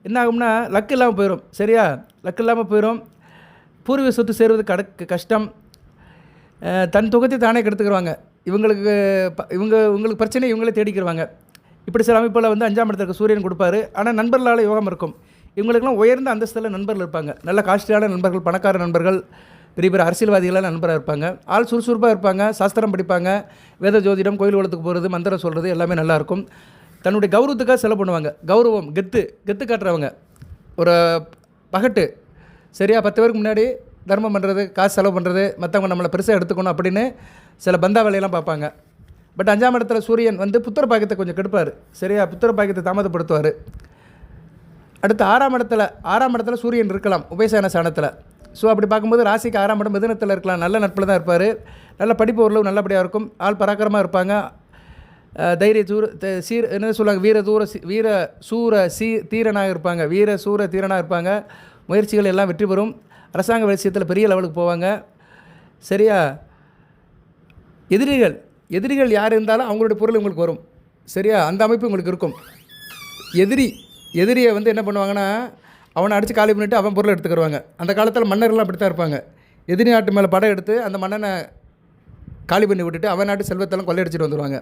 [SPEAKER 1] என்ன ஆகும்னா லக்கு இல்லாமல் போயிடும். சரியா? லக்கு இல்லாமல் போயிடும். பூர்வீக சொத்து சேருவது கஷ்டம். தன் துகத்தை தானே கெடுத்துக்கிடுவாங்க. இவங்களுக்கு பிரச்சனை இவங்களே தேடிக்கிடுவாங்க. இப்படி சில அமைப்பில் வந்து 5ஆம் இடத்துக்கு சூரியன் கொடுப்பாரு. ஆனால் நண்பர்களால் யோகம் இருக்கும். இவங்களுக்கெல்லாம் உயர்ந்த அந்தஸ்தில் நண்பர்கள் இருப்பாங்க. நல்ல காஸ்ட்லியான நண்பர்கள், பணக்கார நண்பர்கள், பெரிய பெரிய அரசியல்வாதிகளாக நண்பராக இருப்பாங்க. ஆள் சுறுசுறுப்பாக இருப்பாங்க, சாஸ்திரம் படிப்பாங்க, வேத ஜோதிடம், கோயில் குளத்துக்கு போகிறது, மந்திரம் சொல்கிறது எல்லாமே நல்லாயிருக்கும். தன்னுடைய கௌரவத்துக்காக செலவு பண்ணுவாங்க. கௌரவம், கெத்து காட்டுறவங்க, ஒரு பகட்டு. சரியா 10 பேருக்கு முன்னாடி தர்மம் பண்ணுறது, காசு செலவு பண்ணுறது, மற்றவங்க நம்மளை பெருசாக எடுத்துக்கணும் அப்படின்னு சில பந்தா வேலையெல்லாம் பார்ப்பாங்க. பட் 5ஆம் இடத்துல சூரியன் வந்து புத்திர பாக்கியத்தை கொஞ்சம் கெடுப்பார். சரியா புத்திர பாக்கியத்தை தாமதப்படுத்துவார். அடுத்து 6ஆம் இடத்துல சூரியன் இருக்கலாம் உபயசயன ஸ்தானத்தில். ஸோ அப்படி பார்க்கும்போது ராசிக்கு 6ஆம் இடம் மிதுனத்தில் இருக்கலாம். நல்ல நட்பில் தான் இருப்பார். நல்ல படிப்பு ஓரளவு நல்லபடியாக இருக்கும். ஆள் பராக்கிரமாக இருப்பாங்க. தைரிய என்ன சொல்லுவாங்க, வீர சூர தீரனாக இருப்பாங்க. வீர சூர தீரனாக இருப்பாங்க. முயற்சிகள் எல்லாம் வெற்றி பெறும். அரசாங்க விஷயத்தில் பெரிய லெவலுக்கு போவாங்க. சரியா எதிரிகள் யார் இருந்தாலும் அவங்களுடைய பொருள் உங்களுக்கு வரும். சரியா அந்த அமைப்பு உங்களுக்கு இருக்கும். எதிரியை வந்து என்ன பண்ணுவாங்கன்னா, அவனை அடித்து காலி பண்ணிவிட்டு அவன் பொருளை எடுத்துக்கிடுவாங்க. அந்த காலத்தில் மன்னர்கள்லாம் அப்படி தான் இருப்பாங்க. எதிரி நாட்டு மேலே படம் எடுத்து அந்த மன்னனை காலி பண்ணி விட்டுட்டு அவன் நாட்டு செல்வத்தெல்லாம் கொள்ளையடிச்சிட்டு வந்துடுவாங்க.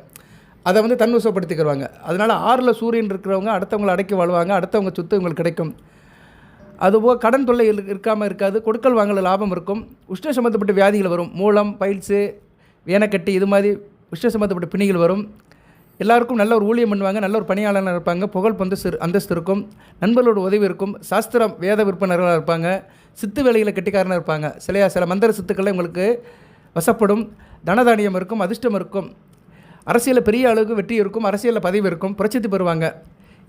[SPEAKER 1] அதை வந்து தன்வசப்படுத்திக்கிடுவாங்க. அதனால் 6ல் சூரியன் இருக்கிறவங்க அடுத்தவங்களை அடக்கி வாழ்வாங்க. அடுத்தவங்க சொத்து உங்களுக்கு கிடைக்கும். அதுபோல் கடன் தொல்லை இருக்காமல் இருக்காது. கொடுக்கல் வாங்கல லாபம் இருக்கும். உஷ்ண சம்மந்தப்பட்ட வியாதிகள் வரும். மூலம், பைல்ஸு, வேனக்கட்டி, இது மாதிரி உஷ்ண சம்மந்தப்பட்ட பிணிகள் வரும். எல்லாருக்கும் நல்ல ஒரு ஊழியம் பண்ணுவாங்க. நல்ல ஒரு பணியாளராக இருப்பாங்க. புகழ் அந்தஸ்து இருக்கும். நண்பர்களோட உதவி இருக்கும். சாஸ்திரம் வேத விற்பனர்களாக இருப்பாங்க. சித்து வேலையில் கெட்டிக்காரனாக இருப்பாங்க. சில மந்திர சித்துக்களை உங்களுக்கு வசப்படும். தனதானியம் இருக்கும். அதிர்ஷ்டம் இருக்கும். அரசியலில் பெரிய அளவுக்கு வெற்றி இருக்கும். அரசியலில் பதவி இருக்கும். பிரசித்தி பெறுவாங்க.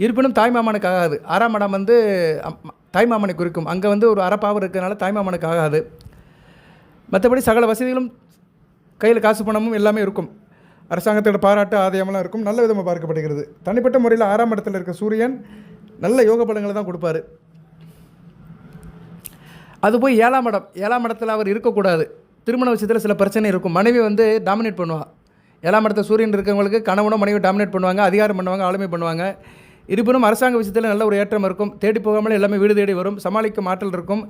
[SPEAKER 1] இருப்பினும் தாய்மாமனுக்கு ஆகாது. 6ஆம் இடம் வந்து தாய்மாமனை குறிக்கும். அங்கே வந்து ஒரு அறப்பாவு இருக்கிறதுனால தாய்மாமனுக்கு ஆகாது. மற்றபடி சகல வசதிகளும் கையில் காசு பணமும் எல்லாமே இருக்கும். அரசாங்கத்தோட பாராட்டு ஆதாயமெல்லாம் இருக்கும். நல்ல விதமாக பார்க்கப்படுகிறது. தனிப்பட்ட முறையில் 6ஆம் இடத்துல இருக்க சூரியன் நல்ல யோக பலங்களை தான் கொடுப்பாரு. அதுபோய் 7ஆம் இடத்துல அவர் இருக்கக்கூடாது. திருமண விஷயத்தில் சில பிரச்சனை இருக்கும். மனைவி வந்து டாமினேட் பண்ணுவாள். 7ஆம் இடத்துல சூரியன் இருக்கிறவங்களுக்கு கணவனும் மனைவி டாமினேட் பண்ணுவாங்க. அதிகாரம் பண்ணுவாங்க. ஆளுமை பண்ணுவாங்க. இருப்பினும் அரசாங்க விஷயத்தில் நல்ல ஒரு ஏற்றம் இருக்கும். தேடி போகாமல் எல்லாமே வீடு தேடி வரும். சமாளிக்கும் ஆற்றல் இருக்கும்.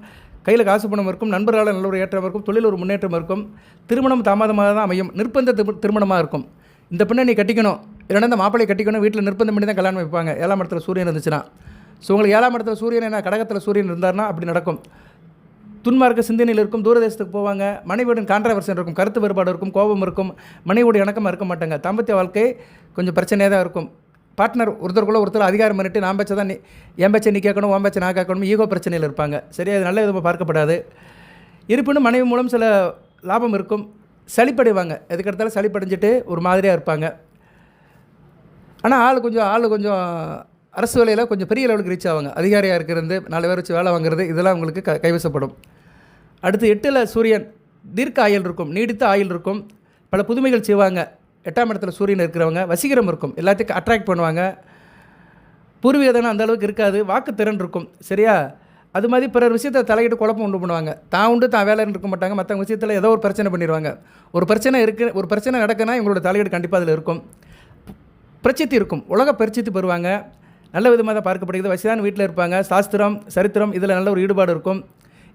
[SPEAKER 1] கையில் காசு பணம் இருக்கும். நண்பர்களால் நல்ல ஒரு ஏற்றம் இருக்கும். தொழில் ஒரு முன்னேற்றம் இருக்கும். திருமணம் தாமதமாக தான் அமையும். நிர்பந்த திருமணமாக இருக்கும். இந்த பெண்ணை நீ கட்டிக்கணும், இல்லைன்னா இந்த மாப்பிள்ளை கட்டிக்கணும், வீட்டில் நிர்பந்தம் பண்ணி தான் கல்யாணம் வைப்பாங்க 7ஆம் இடத்துல சூரியன் இருந்துச்சுன்னா. ஸோ உங்களுக்கு 7ஆம் இடத்துல சூரியன் என்ன கடகத்தில் சூரியன் இருந்தார்னா அப்படி நடக்கும். துன்மார்க்க சிந்தனையில் இருக்கும். தூரதேசத்துக்கு போவாங்க. மனைவியுடன் கான்ட்ரவர்சன் இருக்கும். கருத்து வேறுபாடு இருக்கும். கோபம் இருக்கும். மனைவியோட இணக்கமாக இருக்க மாட்டாங்க. தாம்பத்திய வாழ்க்கை கொஞ்சம் பிரச்சனையாக தான் இருக்கும். பார்ட்னர் ஒருத்தர் அதிகாரம் பண்ணிட்டு நான் பேச்சை தான் என் பேச்சை நீ கேட்கணும், உன் பேச்சை நான் கேட்கணும், ஈகோ பிரச்சனையில் இருப்பாங்க. சரியா அது நல்ல விதமாக பார்க்கப்படாது. இருப்பினும் மனைவி மூலம் சில லாபம் இருக்கும். சளிப்படைவாங்க. எதுக்கெடுத்தாலும் சளிப்படைஞ்சிட்டு ஒரு மாதிரியாக இருப்பாங்க. ஆனால் ஆள் கொஞ்சம் அரசு வேலையில் கொஞ்சம் பெரிய லெவலுக்கு ரீச் ஆவாங்க. அதிகாரியாக இருக்கிறது, 4 பேர் வச்சு வேலை வாங்குறது, இதெல்லாம் உங்களுக்கு கைவசப்படும். அடுத்து 8ல் சூரியன் தீர்க்க ஆயுள் இருக்கும். நீடித்த ஆயுள் இருக்கும். பல புதுமைகள் செய்வாங்க. 8ஆம் இடத்துல சூரியன் இருக்கிறவங்க வசீகரம் இருக்கும். எல்லாத்தையும் அட்ராக்ட் பண்ணுவாங்க. பூர்வீகதானம் அந்த அளவுக்கு இருக்காது. வாக்குத்திறன் இருக்கும். சரியா அது மாதிரி பிறர் விஷயத்தை தலையிட்டு குழப்பம் உண்டு பண்ணுவாங்க. தான் வேலைன்னு இருக்க மாட்டாங்க. மற்றவங்க விஷயத்தில் ஏதோ ஒரு பிரச்சனை பண்ணிடுவாங்க. ஒரு பிரச்சனை நடக்குன்னா இவங்களோட தலையீடு கண்டிப்பாக அதில் இருக்கும். பிரச்சித்தி இருக்கும். உலக பிரச்சித்தி பெறுவாங்க. நல்ல விதமாக தான் பார்க்கப்படுகிறது. வசதியான வீட்டில் இருப்பாங்க. சாஸ்திரம், சரித்திரம் இதில் நல்ல ஒரு ஈடுபாடு இருக்கும்.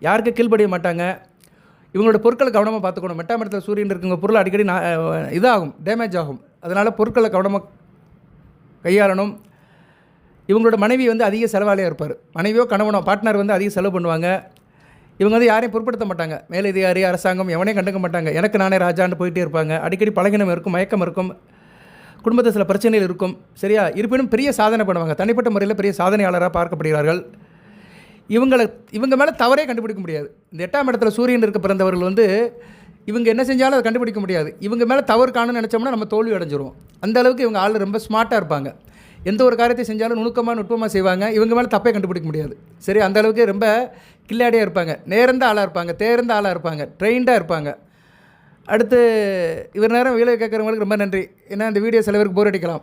[SPEAKER 1] யாருக்கு கீழ்ப்படிய மாட்டாங்க. இவங்களோட பொருட்களை கவனமாக பார்த்துக்கணும். 8ஆம் இடத்துல சூரியன் இருக்குங்க பொருள் அடிக்கடி இதாகும், டேமேஜ் ஆகும். அதனால் பொருட்களை கவனமாக கையாளணும். இவங்களோட மனைவி வந்து அதிக செலவாளியாக இருப்பார். மனைவியோ கணவனோ பார்ட்னர் வந்து அதிக செலவு பண்ணுவாங்க. இவங்க வந்து யாரையும் பொருட்படுத்த மாட்டாங்க. மேலதிகாரி, அரசாங்கம் எவனையும் கண்டுக்க மாட்டாங்க. எனக்கு நானே ராஜான்னு போயிட்டே இருப்பாங்க. அடிக்கடி பழகினம் இருக்கும், மயக்கம் இருக்கும். குடும்பத்தில் சில பிரச்சனைகள் இருக்கும். சரியா இருப்பினும் பெரிய சாதனை பண்ணுவாங்க. தனிப்பட்ட முறையில் பெரிய சாதனையாளராக பார்க்கப்படுகிறார்கள். இவங்க மேலே தவறே கண்டுபிடிக்க முடியாது. இந்த 8ஆம் இடத்துல சூரியன் இருக்க பிறந்தவர்கள் வந்து இவங்க என்ன செஞ்சாலும் அதை கண்டுபிடிக்க முடியாது. இவங்க மேலே தவறு காணும்னு நினச்சோம்னா நம்ம தோல்வி அடைஞ்சிருவோம். அந்தளவுக்கு இவங்க ஆள் ரொம்ப ஸ்மார்ட்டாக இருப்பாங்க. எந்த ஒரு காரியத்தை செஞ்சாலும் நுணுக்கமாக செய்வாங்க. இவங்க மேலே தப்பே கண்டுபிடிக்க முடியாது. சரி அந்தளவுக்கு ரொம்ப கில்லாடியாக இருப்பாங்க. நேர்ந்த ஆளாக இருப்பாங்க. தேர்ந்த ஆளாக இருப்பாங்க. ட்ரெயின்டாக இருப்பாங்க. அடுத்து இவர் நேரம் வீடியோ கேட்குறவங்களுக்கு ரொம்ப நன்றி. ஏன்னா இந்த வீடியோ சில பேருக்கு போர் அடிக்கலாம்.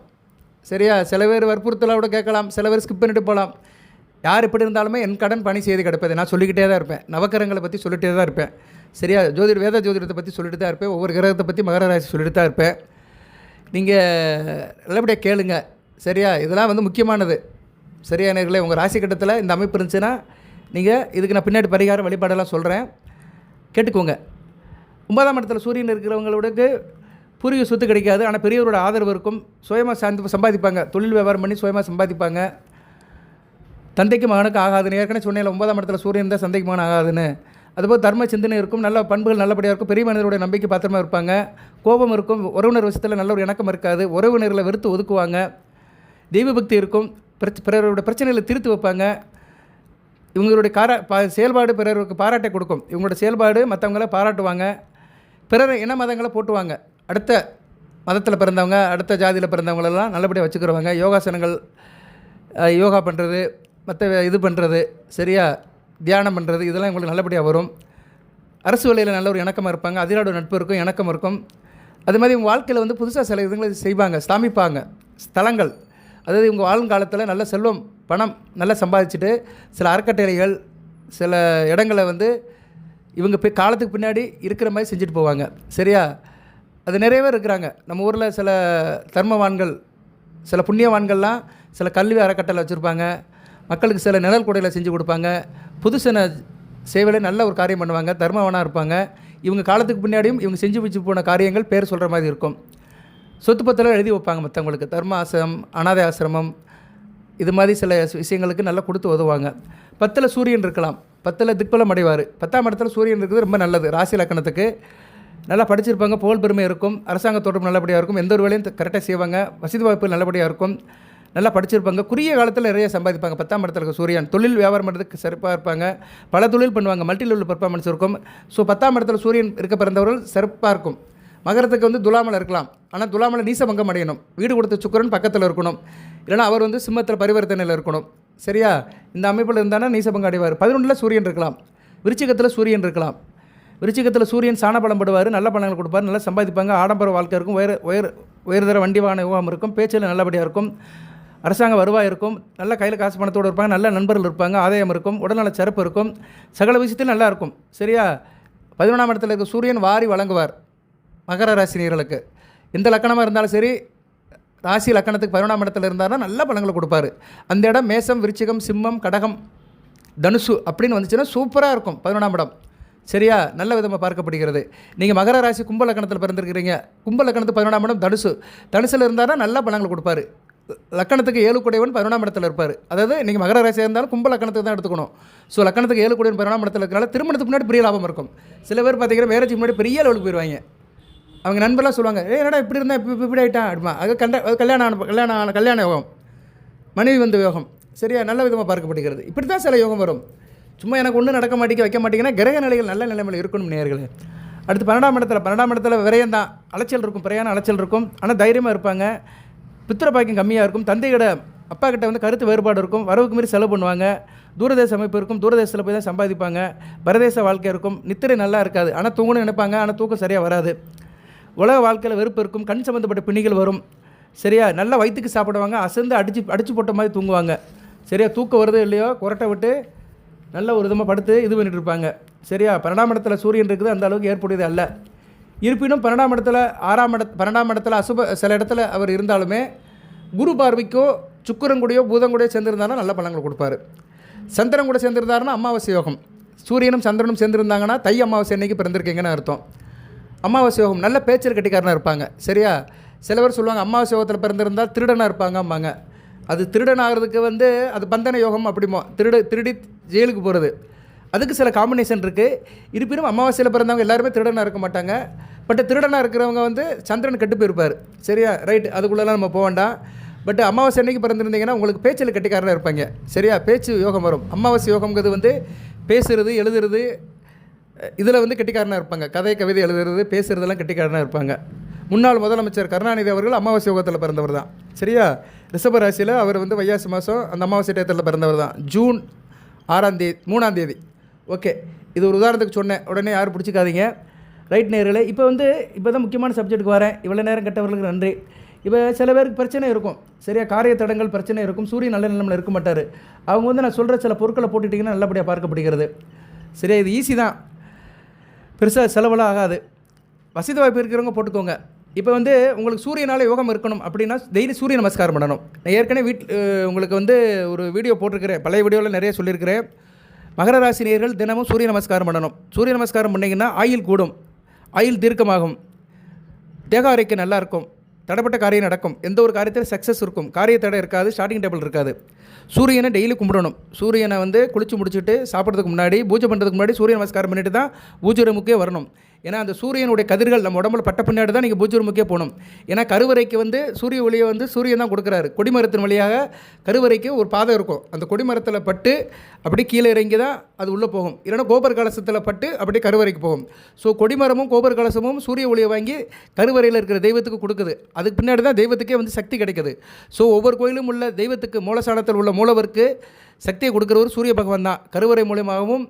[SPEAKER 1] சரியா சில பேர் வற்புறுத்தலாக கூட கேட்கலாம். சில பேர் ஸ்கிப் பண்ணிட்டு போகலாம். யார் எப்படி இருந்தாலுமே என் கடன் பணி செய்து கிடப்பது. நான் சொல்லிக்கிட்டே தான் இருப்பேன். நவக்கிரகங்களை பற்றி சொல்லிகிட்டே தான் இருப்பேன். சரியா வேத ஜோதிடத்தை பற்றி சொல்லிட்டு தான் இருப்பேன். ஒவ்வொரு கிரகத்தை பற்றி மகர ராசி சொல்லிட்டு தான் இருப்பேன். நீங்கள் நல்லபடியாக கேளுங்க. சரியா இதெல்லாம் வந்து முக்கியமானது. சரியா நேர்களே உங்கள் ராசி கட்டத்தில் இந்த அமைப்பு இருந்துச்சுன்னா நீங்கள் இதுக்கு நான் பின்னாடி பரிகாரம் வழிபாடெல்லாம் சொல்கிறேன். கேட்டுக்கோங்க. 9ஆம் இடத்துல சூரியன் இருக்கிறவங்களுக்கு பூர்வீக சொத்து கிடைக்காது, ஆனால் பெரியவரோட ஆதரவு இருக்கும். சுயமாக சம்பாதிப்பாங்க, தொழில் வியாபாரம் பண்ணி சுயமாக சம்பாதிப்பாங்க. தந்தைக்கு மகனுக்கு ஆகாதுன்னு ஏற்கனவே சொன்னேன். 9ஆம் இடத்துல சூரியன் தான் தந்தைக்கு மகன் ஆகாதுன்னு. அதுபோல் தர்ம சிந்தனை இருக்கும், நல்ல பண்புகள் நல்லபடியாக இருக்கும், பெரிய மனிதருடைய நம்பிக்கை பாத்திரமாக இருப்பாங்க. கோபம் இருக்கும், உறவினர் விஷயத்தில் நல்ல ஒரு இணக்கம் இருக்காது, உறவினர்களை வெறுத்து ஒதுக்குவாங்க. தெய்வ பக்தி இருக்கும், பிறருடைய பிரச்சனைகளை தீர்த்து வைப்பாங்க. இவங்களுடைய செயல்பாடு பிறருக்கு பாராட்டை கொடுக்கும். இவங்களோட செயல்பாடு மற்றவங்கள பாராட்டுவாங்க. பிறர் இன மதங்களை போட்டுவாங்க. அடுத்த மதத்தில் பிறந்தவங்க, அடுத்த ஜாதியில் பிறந்தவங்களெல்லாம் நல்லபடியாக வச்சுக்கிறவங்க. யோகாசனங்கள், யோகா பண்ணுறது, மற்ற இது பண்ணுறது, சரியா தியானம் பண்ணுறது, இதெல்லாம் இவங்களுக்கு நல்லபடியாக வரும். அரசு வேலையில் நல்ல ஒரு இணக்கமாக இருப்பாங்க. அதிலோட நட்பு இருக்கும், இணக்கம் இருக்கும். அது மாதிரி இவங்க வாழ்க்கையில் வந்து புதுசாக சில இதுங்களை செய்வாங்க, ஸ்தாமிப்பாங்க. ஸ்தலங்கள், அதாவது இவங்க வாழும் காலத்தில் நல்ல செல்வம் பணம் நல்லா சம்பாதிச்சுட்டு சில அறக்கட்டளைகள் சில இடங்களை வந்து இவங்க காலத்துக்கு பின்னாடி இருக்கிற மாதிரி செஞ்சுட்டு போவாங்க. சரியா, அது நிறைய பேர் இருக்கிறாங்க நம்ம ஊரில். சில தர்மவான்கள், சில புண்ணியவான்கள்லாம் சில கல்வி அறக்கட்டளை வச்சுருப்பாங்க. மக்களுக்கு சில நிழல் கூடையில் செஞ்சு கொடுப்பாங்க. புதுசன சேவையில் நல்ல ஒரு காரியம் பண்ணுவாங்க, தர்மவானாக இருப்பாங்க. இவங்க காலத்துக்கு பின்னாடியும் இவங்க செஞ்சு வச்சு போன காரியங்கள் பேர் சொல்கிற மாதிரி இருக்கும். சொத்து பத்திரம் எழுதி வைப்பாங்க மற்றவங்களுக்கு. தர்ம ஆசிரமம், அனாதை ஆசிரமம், இது மாதிரி சில விஷயங்களுக்கு நல்லா கொடுத்து உதவுவாங்க. 10ல் சூரியன் இருக்கலாம், 10ல் திக்பலம் அடைவார். 10ஆம் இடத்துல சூரியன் இருக்கிறது ரொம்ப நல்லது. ராசி லக்கணத்துக்கு நல்லா படிச்சிருப்பாங்க, புகழ் பெருமை இருக்கும், அரசாங்க தொடர்பு நல்லபடியாக இருக்கும், எந்த ஒரு வேலையும் கரெக்டாக செய்வாங்க, வசதி வாய்ப்பு நல்லபடியாக இருக்கும், நல்லா படிச்சிருப்பாங்க, குறுகிய காலத்தில் நிறைய சம்பாதிப்பாங்க. 10ஆம் இடத்துல இருக்க சூரியன் தொழில் வியாபாரம் பண்ணுறதுக்கு சிறப்பாக இருப்பாங்க, பல தொழில் பண்ணுவாங்க, மல்டி லெவல் பெர்ஃபார்மன்ஸ் இருக்கும். ஸோ 10ஆம் இடத்துல சூரியன் இருக்க பிறந்தவர்கள் சிறப்பாக இருக்கும். மகரத்துக்கு வந்து துலாமல் இருக்கலாம், ஆனால் துலாமல் நீசபங்கம் அடையணும். வீடு கொடுத்த சுக்கிரன் பக்கத்தில் இருக்கணும், இல்லைனா அவர் வந்து சிம்மத்தில் பரிவர்த்தனையில் இருக்கணும். சரியா, இந்த அமைப்பில் இருந்தானா நீசபங்கம் அடைவார். 11ல் சூரியன் இருக்கலாம், விருச்சிகத்தில் சூரியன் இருக்கலாம். விருச்சிகத்தில் சூரியன் சாண பலம் படுவார், நல்ல பலன்கள் கொடுப்பார், நல்லா சம்பாதிப்பாங்க, ஆடம்பர வாழ்க்கை இருக்கும், உயர்தர வண்டி வாகன யோகம் இருக்கும், பேச்சில் நல்லபடியாக இருக்கும், அரசாங்க வருவாய் இருக்கும், நல்ல கையில் காசு பணத்தோடு இருப்பாங்க, நல்ல நண்பர்கள் இருப்பாங்க, ஆதாயம் இருக்கும், உடல்நல சிறப்பு இருக்கும், சகல விஷயத்தில் நல்லா இருக்கும். சரியா, 11ஆம் இடத்துல இருக்க சூரியன் வாரி வழங்குவார் மகர ராசினியர்களுக்கு. எந்த லக்கணமாக இருந்தாலும் சரி, ராசி லக்கணத்துக்கு 11ஆம் இடத்துல இருந்தாருன்னா நல்ல பலன்களை கொடுப்பாரு. அந்த இடம் மேசம், விருச்சிகம், சிம்மம், கடகம், தனுசு அப்படின்னு வந்துச்சுன்னா சூப்பராக இருக்கும் 11ஆம் இடம். சரியா, நல்ல விதமாக பார்க்கப்படுகிறது. நீங்கள் மகர ராசி கும்ப லக்கணத்தில் பிறந்திருக்கிறீங்க, கும்ப லக்கணத்துக்கு 11ஆம் இடம் தனுசு, தனுசில் இருந்தாருன்னா நல்ல பலன்களை கொடுப்பாரு. லக்கணத்துக்கு 7 கூடையவன் 11ஆம் இடத்துல இருப்பார். அதாவது நீங்கள் மகர ராசியாக இருந்தாலும் கும்ப லக்கணத்துக்கு தான் எடுத்துக்கணும். ஸோ லக்கணத்துக்கு 7 கூடையவன் 11ஆம் இடத்துல இருக்கிறனால திருமணத்துக்கு முன்னாடி பெரிய லாபம் இருக்கும். சில பேர் பார்த்தீங்கன்னா மேரேஜுக்கு முன்னாடி பெரிய லெவலுக்கு போயிடுவாங்க. அவங்க நண்பர்லாம் சொல்லுவாங்க, என்னடா இப்படி இருந்தால் இப்படி ஆகிட்டான் அப்படிமா. அது கல்யாண யோகம், மனைவி வந்த யோகம். சரியா, நல்ல விதமாக பார்க்கப்படுகிறது. இப்படி தான் சில யோகம் வரும். சும்மா எனக்கு ஒன்றும் நடக்க வைக்க மாட்டேங்கன்னா கிரக நிலைகள் நல்ல நிலைமையில் இருக்கணும் நேயர்களே. அடுத்து 12ஆம் இடத்துல விரயம் தான், அலைச்சல் இருக்கும், பிரயாணம் அலைச்சல் இருக்கும், ஆனால் தைரியமாக இருப்பாங்க. பித்திர பாக்கியம் கம்மியாக இருக்கும். தந்தையோட அப்பா கிட்ட வந்து கருத்து வேறுபாடு இருக்கும், வரவுக்கு மீறி செலவு பண்ணுவாங்க, தூரதேச அமைப்பு இருக்கும், தூரதேசத்தில் போய் தான் சம்பாதிப்பாங்க, பரதேச வாழ்க்கை இருக்கும், நித்திரை நல்லா இருக்காது, ஆனால் தூங்கணும்னு நினைப்பாங்க, ஆனால் தூக்கம் சரியாக வராது, உலக வாழ்க்கையில் வெறுப்பு இருக்கும், கண் சம்மந்தப்பட்ட பிணிகள் வரும். சரியா, நல்லா வயிற்றுக்கு சாப்பிடுவாங்க, அசந்து அடித்து போட்ட மாதிரி தூங்குவாங்க. சரியா, தூக்கம் வருது இல்லையோ குரட்டை விட்டு நல்ல ஒரு விதமாக படுத்து இது பண்ணிட்டு இருப்பாங்க. சரியா, 12ஆம் இடத்துல சூரியன் இருக்குது, அந்த அளவுக்கு ஏற்புடையது அல்ல. இருப்பினும் 12ஆம் இடத்துல 12ஆம் இடத்துல அசுப சில இடத்துல அவர் இருந்தாலுமே குரு பார்வைக்கோ சுக்கிரன் பூதங்கூடையோ சேர்ந்திருந்தாலும் நல்ல பலன்கள் கொடுப்பார். சந்திரன் கூட சேர்ந்திருந்தாருன்னா அமாவாசை யோகம். சூரியனும் சந்திரனும் சேர்ந்திருந்தாங்கன்னா தை அமாவாசை அன்னைக்கு பிறந்திருக்கீங்கன்னு அர்த்தம். அமாவாசை யோகம், நல்ல பேச்சர் கட்டிக்காரனாக இருப்பாங்க. சரியா, சில பேர் சொல்லுவாங்க அமாவாசை யோகத்தில் பிறந்திருந்தால் திருடனாக இருப்பாங்கம்பாங்க. அது திருடன் ஆகிறதுக்கு வந்து அது பந்தன யோகம் அப்படிமோ, திருடி ஜெயிலுக்கு போகிறது, அதுக்கு சில காம்பினேஷன் இருக்குது. இருப்பினும் அமாவாசையில் பிறந்தவங்க எல்லாருமே திருடனாக இருக்க மாட்டாங்க. பட் திருடனாக இருக்கிறவங்க வந்து சந்திரன் கெட்டு போயிருப்பார். சரியா, ரைட்டு, அதுக்குள்ளெல்லாம் நம்ம போக வேண்டாம். பட் அமாவாசை அன்னைக்கு பிறந்திருந்தீங்கன்னா உங்களுக்கு பேச்சில் கெட்டிக்காரனாக இருப்பாங்க. சரியா, பேச்சு யோகம் வரும். அமாவாசை யோகம்ங்கிறது வந்து பேசுகிறது, எழுதுறது, இதில் வந்து கெட்டிக்காரனாக இருப்பாங்க. கதை கவிதை எழுதுறது, பேசுகிறதெல்லாம் கெட்டிக்காரனாக இருப்பாங்க. முன்னாள் முதலமைச்சர் கருணாநிதி அவர்கள் அமாவாசை யோகத்தில் பிறந்தவர் தான். சரியா, ரிஷப ராசியில் அவர் வந்து வைகாசி மாதம் அந்த அமாவாசை டயத்தில் பிறந்தவர் தான். ஜூன் 3ஆம் தேதி. ஓகே, இது ஒரு உதாரணத்துக்கு சொன்னேன், உடனே யாரும் பிடிச்சிக்காதீங்க. ரைட் நேர்களே, இப்போ தான் முக்கியமான சப்ஜெக்ட்டுக்கு வரேன். இவ்வளோ நேரம் கெட்டவர்களுக்கு நன்றி. இப்போ சில பேருக்கு பிரச்சனை இருக்கும். சரியா, காரிய தடங்கள் பிரச்சனை இருக்கும். சூரியன் நல்ல நிலைமையில் இருக்க மாட்டார். அவங்க வந்து நான் சொல்கிற சில பொருட்களை போட்டுட்டிங்கன்னா நல்லபடியாக பார்க்கப்படுகிறது. சரியா, இது ஈஸி தான், பெருசாக செலவெல்லாம் ஆகாது. வசதி வாய்ப்பு இருக்கிறவங்க போட்டுக்கோங்க. இப்போ வந்து உங்களுக்கு சூரியனால் யோகம் இருக்கணும் அப்படின்னா டெய்லி சூரிய நமஸ்காரம் பண்ணணும். நான் ஏற்கனவே உங்களுக்கு வந்து ஒரு வீடியோ போட்டிருக்கிறேன், பழைய வீடியோவில் நிறைய சொல்லியிருக்கிறேன். மகர ராசி நேயர்கள் தினமும் சூரிய நமஸ்காரம் பண்ணணும். சூரிய நமஸ்காரம் பண்ணிங்கன்னா ஆயுள் கூடும், ஆயுள் தீர்க்கமாகும், தேக ஆரோக்கியம் நல்லாயிருக்கும், தடைப்பட்ட காரியம் நடக்கும், எந்த ஒரு காரியத்தில் சக்ஸஸ் இருக்கும், காரிய தடை இருக்காது, ஸ்டார்டிங் டேபிள் இருக்காது. சூரியனை டெய்லி கும்பிடணும். சூரியனை குளிச்சு முடிச்சுட்டு சாப்பிட்றதுக்கு முன்னாடி பூஜை பண்ணுறதுக்கு முன்னாடி சூரிய நமஸ்காரம் பண்ணிட்டு தான் பூஜை ரூமுக்கே வரணும். ஏன்னா அந்த சூரியனுடைய கதிர்கள் நம்ம உடம்புல பட்ட பின்னாடி தான் நீங்கள் பூஜை ரூமுக்கே போகணும். ஏன்னா கருவறைக்கு சூரிய ஒளியை சூரியன் தான் கொடுக்குறாரு. கொடிமரத்தின் வழியாக கருவறைக்கு ஒரு பாதை இருக்கும். அந்த கொடிமரத்தில் பட்டு அப்படி கீழே இறங்கி தான் அது உள்ளே போகும். இல்லைன்னா கோபர் கலசத்தில் பட்டு அப்படியே கருவறைக்கு போகும். ஸோ கொடிமரமும் கோபர் கலசமும் சூரிய ஒளியை வாங்கி கருவறையில் இருக்கிற தெய்வத்துக்கு கொடுக்குது. அதுக்கு பின்னாடி தான் தெய்வத்துக்கே சக்தி கிடைக்குது. ஸோ ஒவ்வொரு கோயிலும் உள்ள தெய்வத்துக்கு மூலஸ்தானத்தில் உள்ள மூலவருக்கு சக்தியை கொடுக்குறவர் சூரிய பகவான் தான். கருவறை மூலியமாகவும்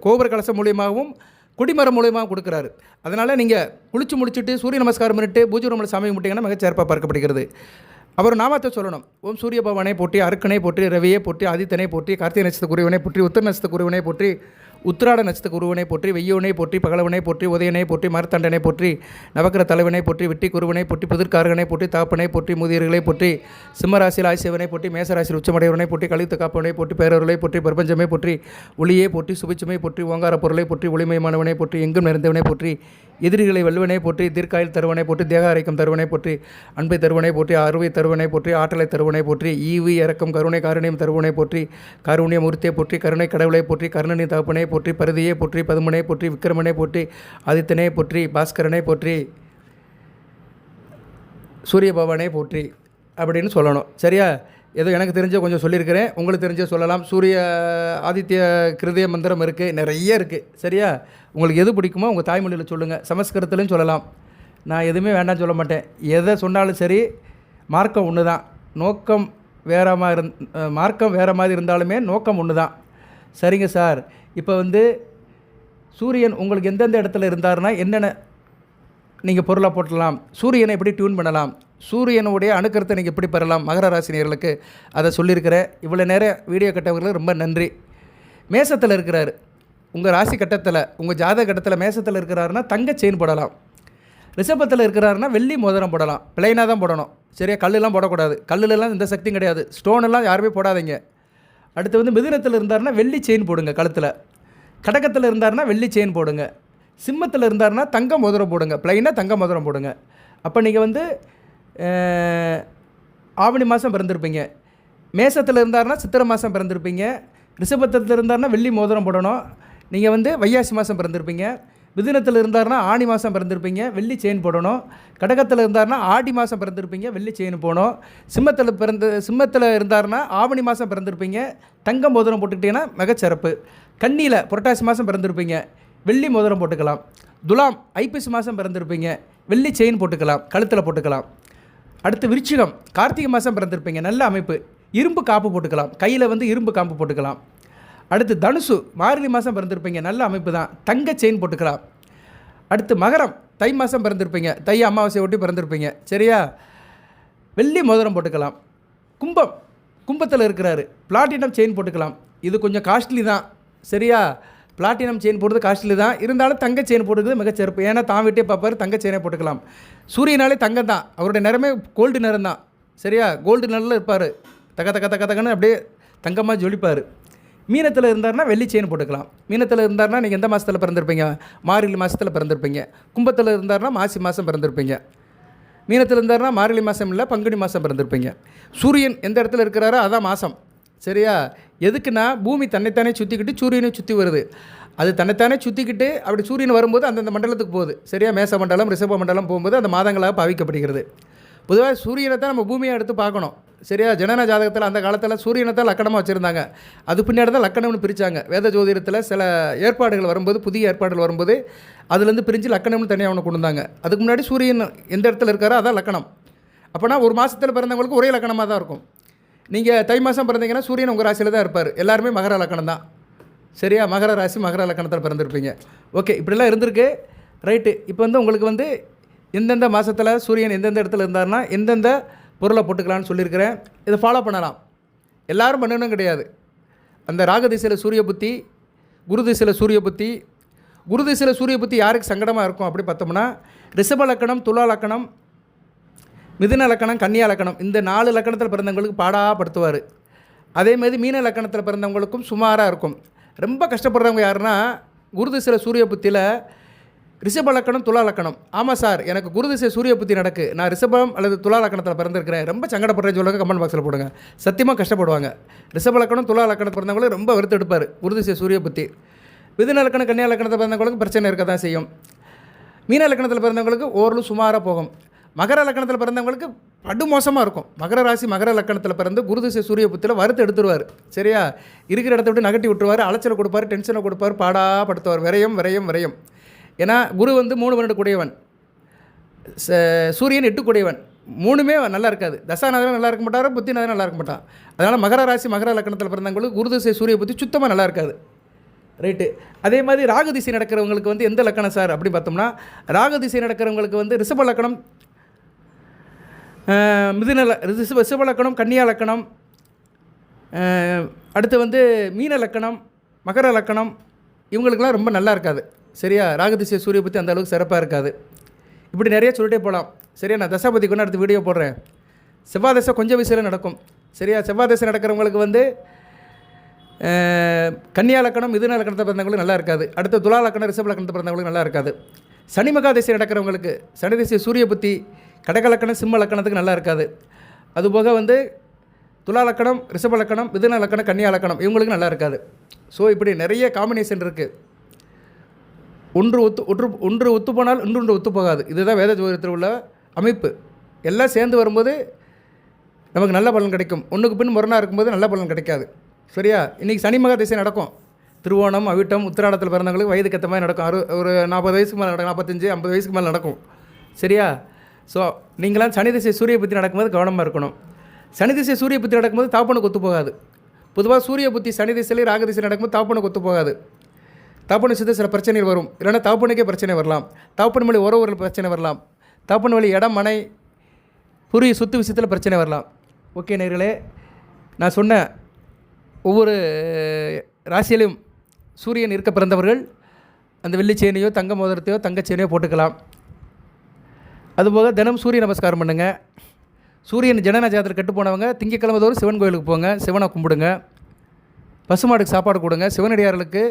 [SPEAKER 1] கோபுர கலசம் மூலியமாகவும் கொடிமரம் மூலியமாக கொடுக்குறாரு. அதனால் நீங்கள் குளிச்சு முடிச்சுட்டு சூரிய நமஸ்காரம் பண்ணிட்டு பூஜை ரூமில் சாமி கும்பிட்டீங்கன்னா மிகச்சிறப்பாக பார்க்கப்படுகிறது. அவர் நாமத்தை சொல்லணும். ஓம் சூரிய பகவானை போற்றி, அருக்கனை போற்றி, ரவியை போற்றி, ஆதித்தனை போற்றி, கார்த்திகை நட்சத்திர குருவனை போற்றி, உத்தர நட்சத்திர குருவனை போற்றி, உத்திராட நட்சத்திர குருவனை போற்றி, வெய்யோனை போற்றி, பகலவனை போற்றி, உதயனை போற்றி, மரத்தண்டனை போற்றி, நவக்கிர தலைவனை போற்றி, வெட்டி குருவனை போற்றி, புதிர்காரகனை போற்றி, தாப்பனை போற்றி, முதியர்களை போற்றி, சிம்மராசியில் ஆசியவனை போற்றி, மேசராசியில் உச்சமடையவனை போற்றி, கழித்து காப்பவனை போற்றி, பேரவர்களை போற்றி, பிரபஞ்சமே போற்றி, ஒளியே போற்றி, சுபிச்சுமை போற்றி, ஓங்கார பொருளை போற்றி, ஒளிமயமானவனை போற்றி, எங்கும் நிறைந்தவனை போற்றி, எதிரிகளை வெல்வனை போற்றி, தீர்க்காயில் தருவனை போற்றி, தேக ஆரோக்கியம் தருவனை போற்றி, அன்பை தருவனை போற்றி, அறுவை தருவனை போற்றி, ஆற்றலை தருவனை போற்றி, ஈவு இறக்கம் கருணை காரணியம் தருவனை போற்றி, காருண்ய மூர்த்தியை போற்றி, கருணை கடவுளை போற்றி, கருணனி தகப்பனை போற்றி, பருதியை போற்றி, பதுமனை போற்றி, விக்கிரமனை போற்றி, ஆதித்தனை போற்றி, பாஸ்கரனை போற்றி, சூரிய பகவானை போற்றி அப்படின்னு சொல்லணும். சரியா? ஏதோ எனக்கு தெரிஞ்ச கொஞ்சம் சொல்லியிருக்கிறேன், உங்களுக்கு தெரிஞ்ச சொல்லலாம். சூரிய ஆதித்ய கிருதய மந்திரம் இருக்குது, நிறைய இருக்குது. சரியா? உங்களுக்கு எது பிடிக்குமோ உங்கள் தாய்மொழியில் சொல்லுங்கள். சமஸ்கிருதத்துலையும் சொல்லலாம். நான் எதுவுமே வேண்டாம்னு சொல்ல மாட்டேன். எதை சொன்னாலும் சரி, மார்க்கம் ஒன்று தான். நோக்கம் மார்க்கம் வேறு மாதிரி இருந்தாலுமே நோக்கம் ஒன்று தான். சரிங்க சார். இப்போ சூரியன் உங்களுக்கு எந்தெந்த இடத்துல இருந்தாருன்னா என்னென்ன நீங்கள் பொருளாக போட்டலாம், சூரியனை எப்படி டியூன் பண்ணலாம், சூரியனுடைய அணுக்கருத்தை நீங்கள் எப்படி பெறலாம், மகர ராசினியர்களுக்கு அதை சொல்லியிருக்கிறேன். இவ்வளோ நேரம் வீடியோ கட்டவர்களுக்கு ரொம்ப நன்றி. மேசத்தில் இருக்கிறாரு, உங்கள் ராசி கட்டத்தில், உங்கள் ஜாதக கட்டத்தில் மேசத்தில் இருக்கிறாருன்னா தங்க செயின் போடலாம். ரிஷபத்தில் இருக்கிறாருன்னா வெள்ளி மோதிரம் போடலாம். பிளைனாக தான் போடணும். சரியா? கல்லுலாம் போடக்கூடாது. கல்லுலலாம் இந்த சக்தியும் கிடையாது. ஸ்டோனெல்லாம் யாருமே போடாதீங்க. அடுத்து மிதுனத்தில் இருந்தாருன்னா வெள்ளி செயின் போடுங்க கழுத்தில். கடகத்தில் இருந்தாருன்னா வெள்ளி செயின் போடுங்க. சிம்மத்தில் இருந்தாருன்னா தங்க மோதிரம் போடுங்க. பிளைனாக தங்க மோதிரம் போடுங்க. அப்போ நீங்கள் ஆவணி மாதம் பிறந்திருப்பீங்க. மேசத்தில் இருந்தாருன்னா சித்திரை மாதம் பிறந்திருப்பீங்க. ரிஷபத்தில் இருந்தாருன்னா வெள்ளி மோதிரம் போடணும். நீங்கள் வைகாசி மாதம் பிறந்திருப்பீங்க. மிதுனத்தில் இருந்தாருன்னா ஆணி மாதம் பிறந்திருப்பீங்க, வெள்ளி செயின் போடணும். கடகத்தில் இருந்தாருன்னா ஆடி மாதம் பிறந்திருப்பீங்க, வெள்ளி செயின் போடணும். சிம்மத்தில் இருந்தாருன்னா ஆவணி மாதம் பிறந்திருப்பீங்க, தங்க மோதிரம் போட்டுக்கிட்டீங்கன்னா மிகச்சிறப்பு. கன்னியில் புரட்டாசி மாதம் பிறந்திருப்பீங்க, வெள்ளி மோதிரம் போட்டுக்கலாம். துலாம் ஐப்பசி மாதம் பிறந்திருப்பீங்க, வெள்ளி செயின் போட்டுக்கலாம், கழுத்தில் போட்டுக்கலாம். அடுத்து விருச்சிகம் கார்த்திகை மாதம் பிறந்திருப்பீங்க, நல்ல அமைப்பு, இரும்பு காப்பு போட்டுக்கலாம், கையில் இரும்பு காப்பு போட்டுக்கலாம். அடுத்து தனுசு மார்கழி மாதம் பிறந்திருப்பீங்க, நல்ல அமைப்பு தான், தங்க செயின் போட்டுக்கலாம். அடுத்து மகரம் தை மாதம் பிறந்திருப்பீங்க, தை அமாவாசையை ஒட்டி பிறந்திருப்பீங்க. சரியா? வெள்ளி மோதிரம் போட்டுக்கலாம். கும்பத்தில் இருக்கிறாரு, பிளாட்டினம் செயின் போட்டுக்கலாம். இது கொஞ்சம் காஸ்ட்லி தான். சரியா? பிளாட்டினம் செயின் போடுறது காஸ்ட்லி தான், இருந்தாலும் தங்க செயின் போட்டுக்கிறது மிகச்சிறப்பு. ஏன்னா தான் வீட்டே பார்ப்பார், தங்க செயினே போட்டுக்கலாம். சூரியனாலே தங்கம் தான், அவருடைய நிறமே கோல்டு நிறம் தான். சரியா? கோல்டு நிறத்தில் இருப்பார், தக்கன்னு அப்படியே தங்கமாக ஜொலிப்பார். மீனத்தில் இருந்தார்னா வெள்ளி செயின் போட்டுக்கலாம். மீனத்தில் இருந்தார்னா நீங்கள் எந்த மாதத்தில் பிறந்திருப்பீங்க? மார்கழி மாதத்தில் பிறந்திருப்பீங்க. கும்பத்தில் இருந்தார்னா மாசி மாதம் பிறந்திருப்பீங்க. மீனத்தில் இருந்தார்னா மார்கழி மாதம் இல்லை, பங்குனி மாதம் பிறந்திருப்பீங்க. சூரியன் எந்த இடத்துல இருக்கிறாரோ அதான் மாதம். சரியா? எதுக்குன்னா பூமி தன்னைத்தானே சுற்றிக்கிட்டு சூரியனை சுற்றி வருது. அது தன்னைத்தானே சுற்றிக்கிட்டு அப்படி சூரியன் வரும்போது அந்தந்த மண்டலத்துக்கு போகுது. சரியா? மேச மண்டலம் ரிஷப மண்டலம் போகும்போது அந்த மாதங்களாக பாவிக்கப்படுகிறது. பொதுவாக சூரியனை தான் நம்ம பூமியை எடுத்து பார்க்கணும். சரியா? ஜனன ஜாதகத்தில் அந்த காலத்தில் சூரியனை தான் லக்கணமாக வச்சுருந்தாங்க. அது பின்னாடி தான் லக்கணம்னு பிரித்தாங்க. வேத ஜோதிடத்தில் சில ஏற்பாடுகள் வரும்போது, புதிய ஏற்பாடுகள் வரும்போது அதுலேருந்து பிரிஞ்சு லக்கணம்னு தனியாக ஒன்று கொண்டு வந்தாங்க. அதுக்கு முன்னாடி சூரியன் எந்த இடத்துல இருக்காரோ அதான் லக்கணம். அப்போனா ஒரு மாதத்தில் பிறந்தவங்களுக்கு ஒரே லக்கணமாக தான் இருக்கும். நீங்கள் தை மாதம் பிறந்தீங்கன்னா சூரியன் உங்கள் ராசியில் தான் இருப்பார். எல்லாருமே மகர லக்கணம் தான். சரியா? மகர ராசி மகர லக்கணத்தில் பிறந்திருப்பீங்க. ஓகே, இப்படிலாம் இருந்திருக்கு. ரைட்டு. இப்போ உங்களுக்கு எந்தெந்த மாதத்தில் சூரியன் எந்தெந்த இடத்துல இருந்தார்னா எந்தெந்த பொருளை போட்டுக்கலான்னு சொல்லியிருக்கிறேன். இதை ஃபாலோ பண்ணலாம். எல்லோரும் பண்ணணும் கிடையாது. அந்த ராக திசையில் சூரிய புத்தி, குரு திசையில் சூரிய புத்தி. குரு திசையில் சூரிய புத்தி யாருக்கு சங்கடமாக இருக்கும் அப்படி பார்த்தோம்னா, ரிஷப லக்கணம், துலா லக்கணம், மிதுன லக்கணம், கன்னியா லக்கணம், இந்த 4 லக்கணத்தில் பிறந்தவங்களுக்கு பாடாப்படுத்துவார். அதேமாதிரி மீன லக்கணத்தில் பிறந்தவங்களுக்கும் சுமாராக இருக்கும். ரொம்ப கஷ்டப்படுறவங்க யாருன்னா குருதிசையில் சூரிய புத்தியில் ரிஷப லக்கணம் துலா லக்கணம். ஆமாம் சார், எனக்கு குருதிசை சூரிய புத்தி நடக்கு, நான் ரிஷபம் அல்லது துலா லக்கணத்தில் பிறந்திருக்கிறேன், ரொம்ப சங்கடப்படுறேன்னு சொல்லுங்க, கமெண்ட் பாக்ஸில் போடுங்க. சத்தியமாக கஷ்டப்படுவாங்க. ரிஷப லக்கணம் துலா லக்கணத்தில் பிறந்தவங்களுக்கு ரொம்ப வருத்தம் எடுப்பார் குருதிசை சூரிய புத்தி. மிதுன லக்கணம் கன்னியா லக்கணத்தில் பிறந்தவங்களுக்கு பிரச்சனை இருக்க தான் செய்யும். மீன லக்கணத்தில் பிறந்தவங்களுக்கு ஓரளவு சுமாராக போகும். மகர லக்கணத்தில் பிறந்தவங்களுக்கு படு மோசமாக இருக்கும். மகர ராசி மகர லக்கணத்தில் பிறந்து குருதிசை சூரிய புத்தியில் வறுத்து எடுத்துருவார். சரியா, இருக்கிற இடத்த விட்டு நகட்டி விட்டுருவார், அலைச்சலை கொடுப்பார், டென்ஷனை கொடுப்பார், பாடாப்படுத்துவார், விரயம் விரயம் விரயம். ஏன்னா குரு வந்து 3 12 கூடியவன், சூரியன் 8 கூடியவன், 3மே நல்லா இருக்காது. தசாநாதன் நல்லா இருக்க மாட்டார், புத்திநாதன் நல்லா இருக்க மாட்டான். அதனால் மகர ராசி மகர லக்கணத்தில் பிறந்தவங்களுக்கு குருதிசை சூரிய புத்தி சுத்தமாக நல்லா இருக்காது. ரைட்டு. அதே மாதிரி ராகு திசை நடக்கிறவங்களுக்கு வந்து எந்த லக்கணம் சார் அப்படி பார்த்தோம்னா, ராகு திசை நடக்கிறவங்களுக்கு வந்து ரிஷப லக்கணம், ரிஷப லக்கணம், கன்னியா லக்கணம், அடுத்து வந்து மீன லக்கணம், மகர லக்கணம், இவங்களுக்கெல்லாம் ரொம்ப நல்லா இருக்காது. சரியா, ராகு திசை சூரிய பற்றி அந்த அளவுக்கு சிறப்பாக இருக்காது. இப்படி நிறைய சொல்லிட்டே போகலாம். சரியா, நான் தசாபதி கொண்டு அடுத்து வீடியோ போடுறேன். செவ்வாய் தசை கொஞ்சம் வயசில் நடக்கும். சரியா, செவ்வாய் தசை நடக்கிறவங்களுக்கு வந்து கன்னியா லக்கணம் மிதுன லக்கணத்தை பிறந்தவங்களுக்கு நல்லா இருக்காது. அடுத்து துலா லக்கணம் ரிஷப லக்கணத்தை பிறந்தவங்களுக்கு நல்லா இருக்காது. சனி மகா திசை நடக்கிறவங்களுக்கு சனி திசை சூரிய புத்தி கடக லக்கணம் சிம்ம லக்கணத்துக்கு நல்லா இருக்காது. அதுபோக வந்து துலா லக்கணம் ரிஷப லக்கணம் மிதுன லக்கணம் கன்னியா லக்கணம் இவங்களுக்கு நல்லா இருக்காது. ஸோ இப்படி நிறைய காம்பினேஷன் இருக்குது. ஒன்று ஒத்து போனால் இன்னொன்று ஒத்து போகாது. இதுதான் வேத ஜோதிடத்தில் உள்ள அமைப்பு. எல்லாம் சேர்ந்து வரும்போது நமக்கு நல்ல பலன் கிடைக்கும். ஒன்றுக்கு பின் முரணாக இருக்கும்போது நல்ல பலன் கிடைக்காது. சரியா, இன்றைக்கி சனி மகா திசை நடக்கும். திருவோணம் அவிட்டம் உத்திராடத்தில் பிறந்தவங்களுக்கு வயதுக்கு ஏற்ற மாதிரி நடக்கும். ஒரு 40 வயசுக்கு மேலே நடக்கும், 45 50 வயசுக்கு மேலே நடக்கும். சரியா, ஸோ நீங்களாம் சனி திசை சூரிய புத்தி நடக்கும்போது கவனமாக இருக்கணும். சனி திசை சூரிய புத்தி நடக்கும்போது தாப்பனுக்கு ஒத்து போகாது. பொதுவாக சூரிய புத்தி சனி திசையிலே ராகு திசை நடக்கும்போது தாப்பனுக்கு ஒத்து போகாது. தாப்பன் விஷயத்தில் சில பிரச்சனைகள் வரும். இல்லைன்னா தாப்பனுக்கே பிரச்சனை வரலாம். தாப்பன் வழி உறவுகள் பிரச்சனை வரலாம். தாப்பன் வழி இடம் மனை புரிய சொத்து விஷயத்தில் பிரச்சனை வரலாம். ஓகே நேயர்களே, நான் சொன்ன ஒவ்வொரு ராசியிலும் சூரியன் இருக்க பிறந்தவர்கள் அந்த வெள்ளிச்சேனையோ தங்க மோதிரத்தையோ தங்கச்சேனையோ போட்டுக்கலாம். அதுபோக தினம் சூரிய நமஸ்காரம் பண்ணுங்கள். சூரியன் ஜனன ஜாதகத்தில் கெட்டு போனவங்க திங்கக்கிழமை தோறும் சிவன் கோயிலுக்கு போங்க, சிவனை கும்பிடுங்க, பசுமாடுக்கு சாப்பாடு கொடுங்க, சிவனடியார்களுக்கு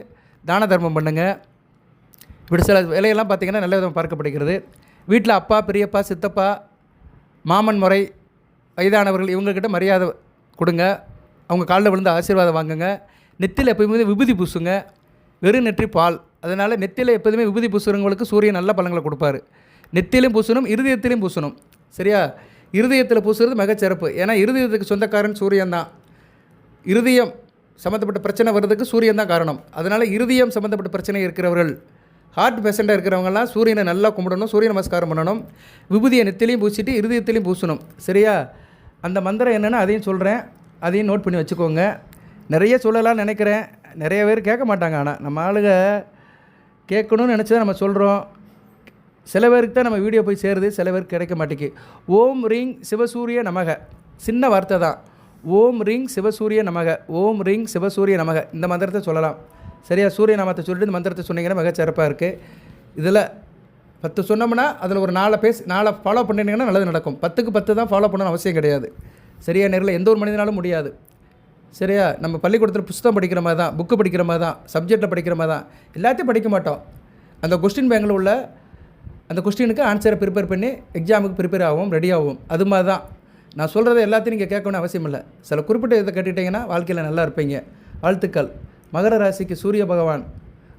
[SPEAKER 1] தான தர்மம் பண்ணுங்கள். இப்படி சில வேலையெல்லாம் பார்த்திங்கன்னா நல்ல விதமாக பார்க்கப்படுகிறது. வீட்டில் அப்பா பெரியப்பா சித்தப்பா மாமன் முறை வயதானவர்கள் இவங்கக்கிட்ட மரியாதை கொடுங்க. அவங்க காலில் விழுந்து ஆசீர்வாதம் வாங்குங்க. நெத்தியில் எப்போயுமே விபூதி பூசுங்க. வெறும் நெற்றி பால். அதனால் நெத்தியில் எப்போதுமே விபூதி பூசுகிறவங்களுக்கு சூரியன் நல்ல பலன்களை கொடுப்பார். நெத்திலையும் பூசணும், இருதயத்திலையும் பூசணும். சரியா, இருதயத்தில் பூசுறது மிகச்சிறப்பு. ஏன்னா இருதயத்துக்கு சொந்தக்காரன் சூரியன் தான். இருதயம் சம்மந்தப்பட்ட பிரச்சனை வர்றதுக்கு சூரியன் தான் காரணம். அதனால் இருதயம் சம்மந்தப்பட்ட பிரச்சனை இருக்கிறவர்கள், ஹார்ட் பேஷண்ட்டாக இருக்கிறவங்கலாம் சூரியனை நல்லா கும்பிடணும், சூரிய நமஸ்காரம் பண்ணணும். விபூதியை நெத்திலையும் பூசிட்டு இருதயத்திலையும் பூசணும். சரியா, அந்த மந்திரம் என்னென்னு அதையும் சொல்கிறேன், அதையும் நோட் பண்ணி வச்சுக்கோங்க. நிறைய சொல்லலாம்னு நினைக்கிறேன். நிறைய பேர் கேட்க மாட்டாங்க. ஆனால் நம்ம ஆளுங்க கேட்கணும்னு நினச்சி தான் நம்ம சொல்கிறோம். சில பேருக்கு தான் நம்ம வீடியோ போய் சேருது, சில பேருக்கு கிடைக்க மாட்டேங்கி. ஓம் ரீங் சிவசூரிய நமக, சின்ன வார்த்தை தான். ஓம் ரீங் சிவசூரிய நமக, ஓம் ரீங் சிவசூரிய நமக, இந்த மந்திரத்தை சொல்லலாம். சரியா, சூரிய நாமத்தை சொல்லிட்டு இந்த மந்திரத்தை சொன்னீங்கன்னா மிக சிறப்பாக இருக்குது. இதில் 10 சொன்னோம்னா அதில் ஒரு 4 ஃபாலோ பண்ணிட்டீங்கன்னா நல்லது நடக்கும். 10க்கு 10 தான் ஃபாலோ பண்ணணும்னு அவசியம் கிடையாது. சரியா, நேரில் எந்த ஒரு மனிதனாலும் முடியாது. சரியா, நம்ம பள்ளிக்கூடத்தில் புத்தகம் படிக்கிற மாதிரி தான், புக்கு படிக்கிற மாதிரி தான், சப்ஜெக்டில் படிக்கிற மாதிரி தான், எல்லாத்தையும் படிக்க மாட்டோம். அந்த கொஸ்டின் பேங்கில் உள்ள அந்த கொஸ்டினுக்கு ஆன்சரை ப்ரிப்பேர் பண்ணி எக்ஸாமுக்கு ப்ரிப்பேர் ஆகும், ரெடி ஆகும். அது மாதிரி தான் நான் சொல்கிறத எல்லாத்தையும் நீங்கள் கேட்கணும்னு அவசியம் இல்லை. சில குறிப்பிட்ட இதை கேட்டுட்டிங்கன்னா வாழ்க்கையில் நல்லா இருப்பீங்க. வாழ்த்துக்கள். மகர ராசிக்கு சூரிய பகவான்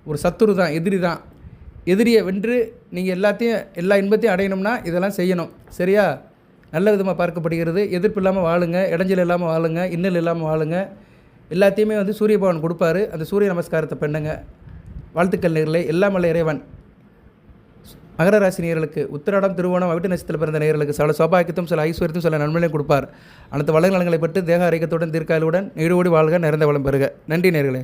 [SPEAKER 1] ஒரு சத்துரு தான், எதிரி தான். எதிரியை வென்று நீங்கள் எல்லா இன்பத்தையும் அடையணும்னா இதெல்லாம் செய்யணும். சரியா, நல்ல விதமாக பார்க்கப்படுகிறது. எதிர்ப்பு இல்லாமல் வாழுங்க, இடைஞ்சல் இல்லாமல் வாழுங்க, இன்னல் இல்லாமல் வாழுங்க. எல்லாத்தையுமே வந்து சூரிய பகவான் கொடுப்பாரு. அந்த சூரிய நமஸ்காரத்தை பண்ணுங்க. வாழ்த்துக்கள் நேயர்களே. எல்லாம் வல்ல இறைவன் மகர ராசி நேயர்களுக்கு உத்திராடம் திருவோணம் அவிட்ட நட்சத்திரத்தில் பிறந்த நேயர்களுக்கு சில சௌபாக்கியத்தும் சில ஐஸ்வர்யத்தும் சில நன்மைகளையும் கொடுப்பார். அனைத்து வள நலங்களை பெற்று தேக ஆரோக்கியத்துடன் தீர்க்காயலுடன் நீடோடி வாழ்க, நிறைந்த வளம் பெறுக. நன்றி நேயர்களே.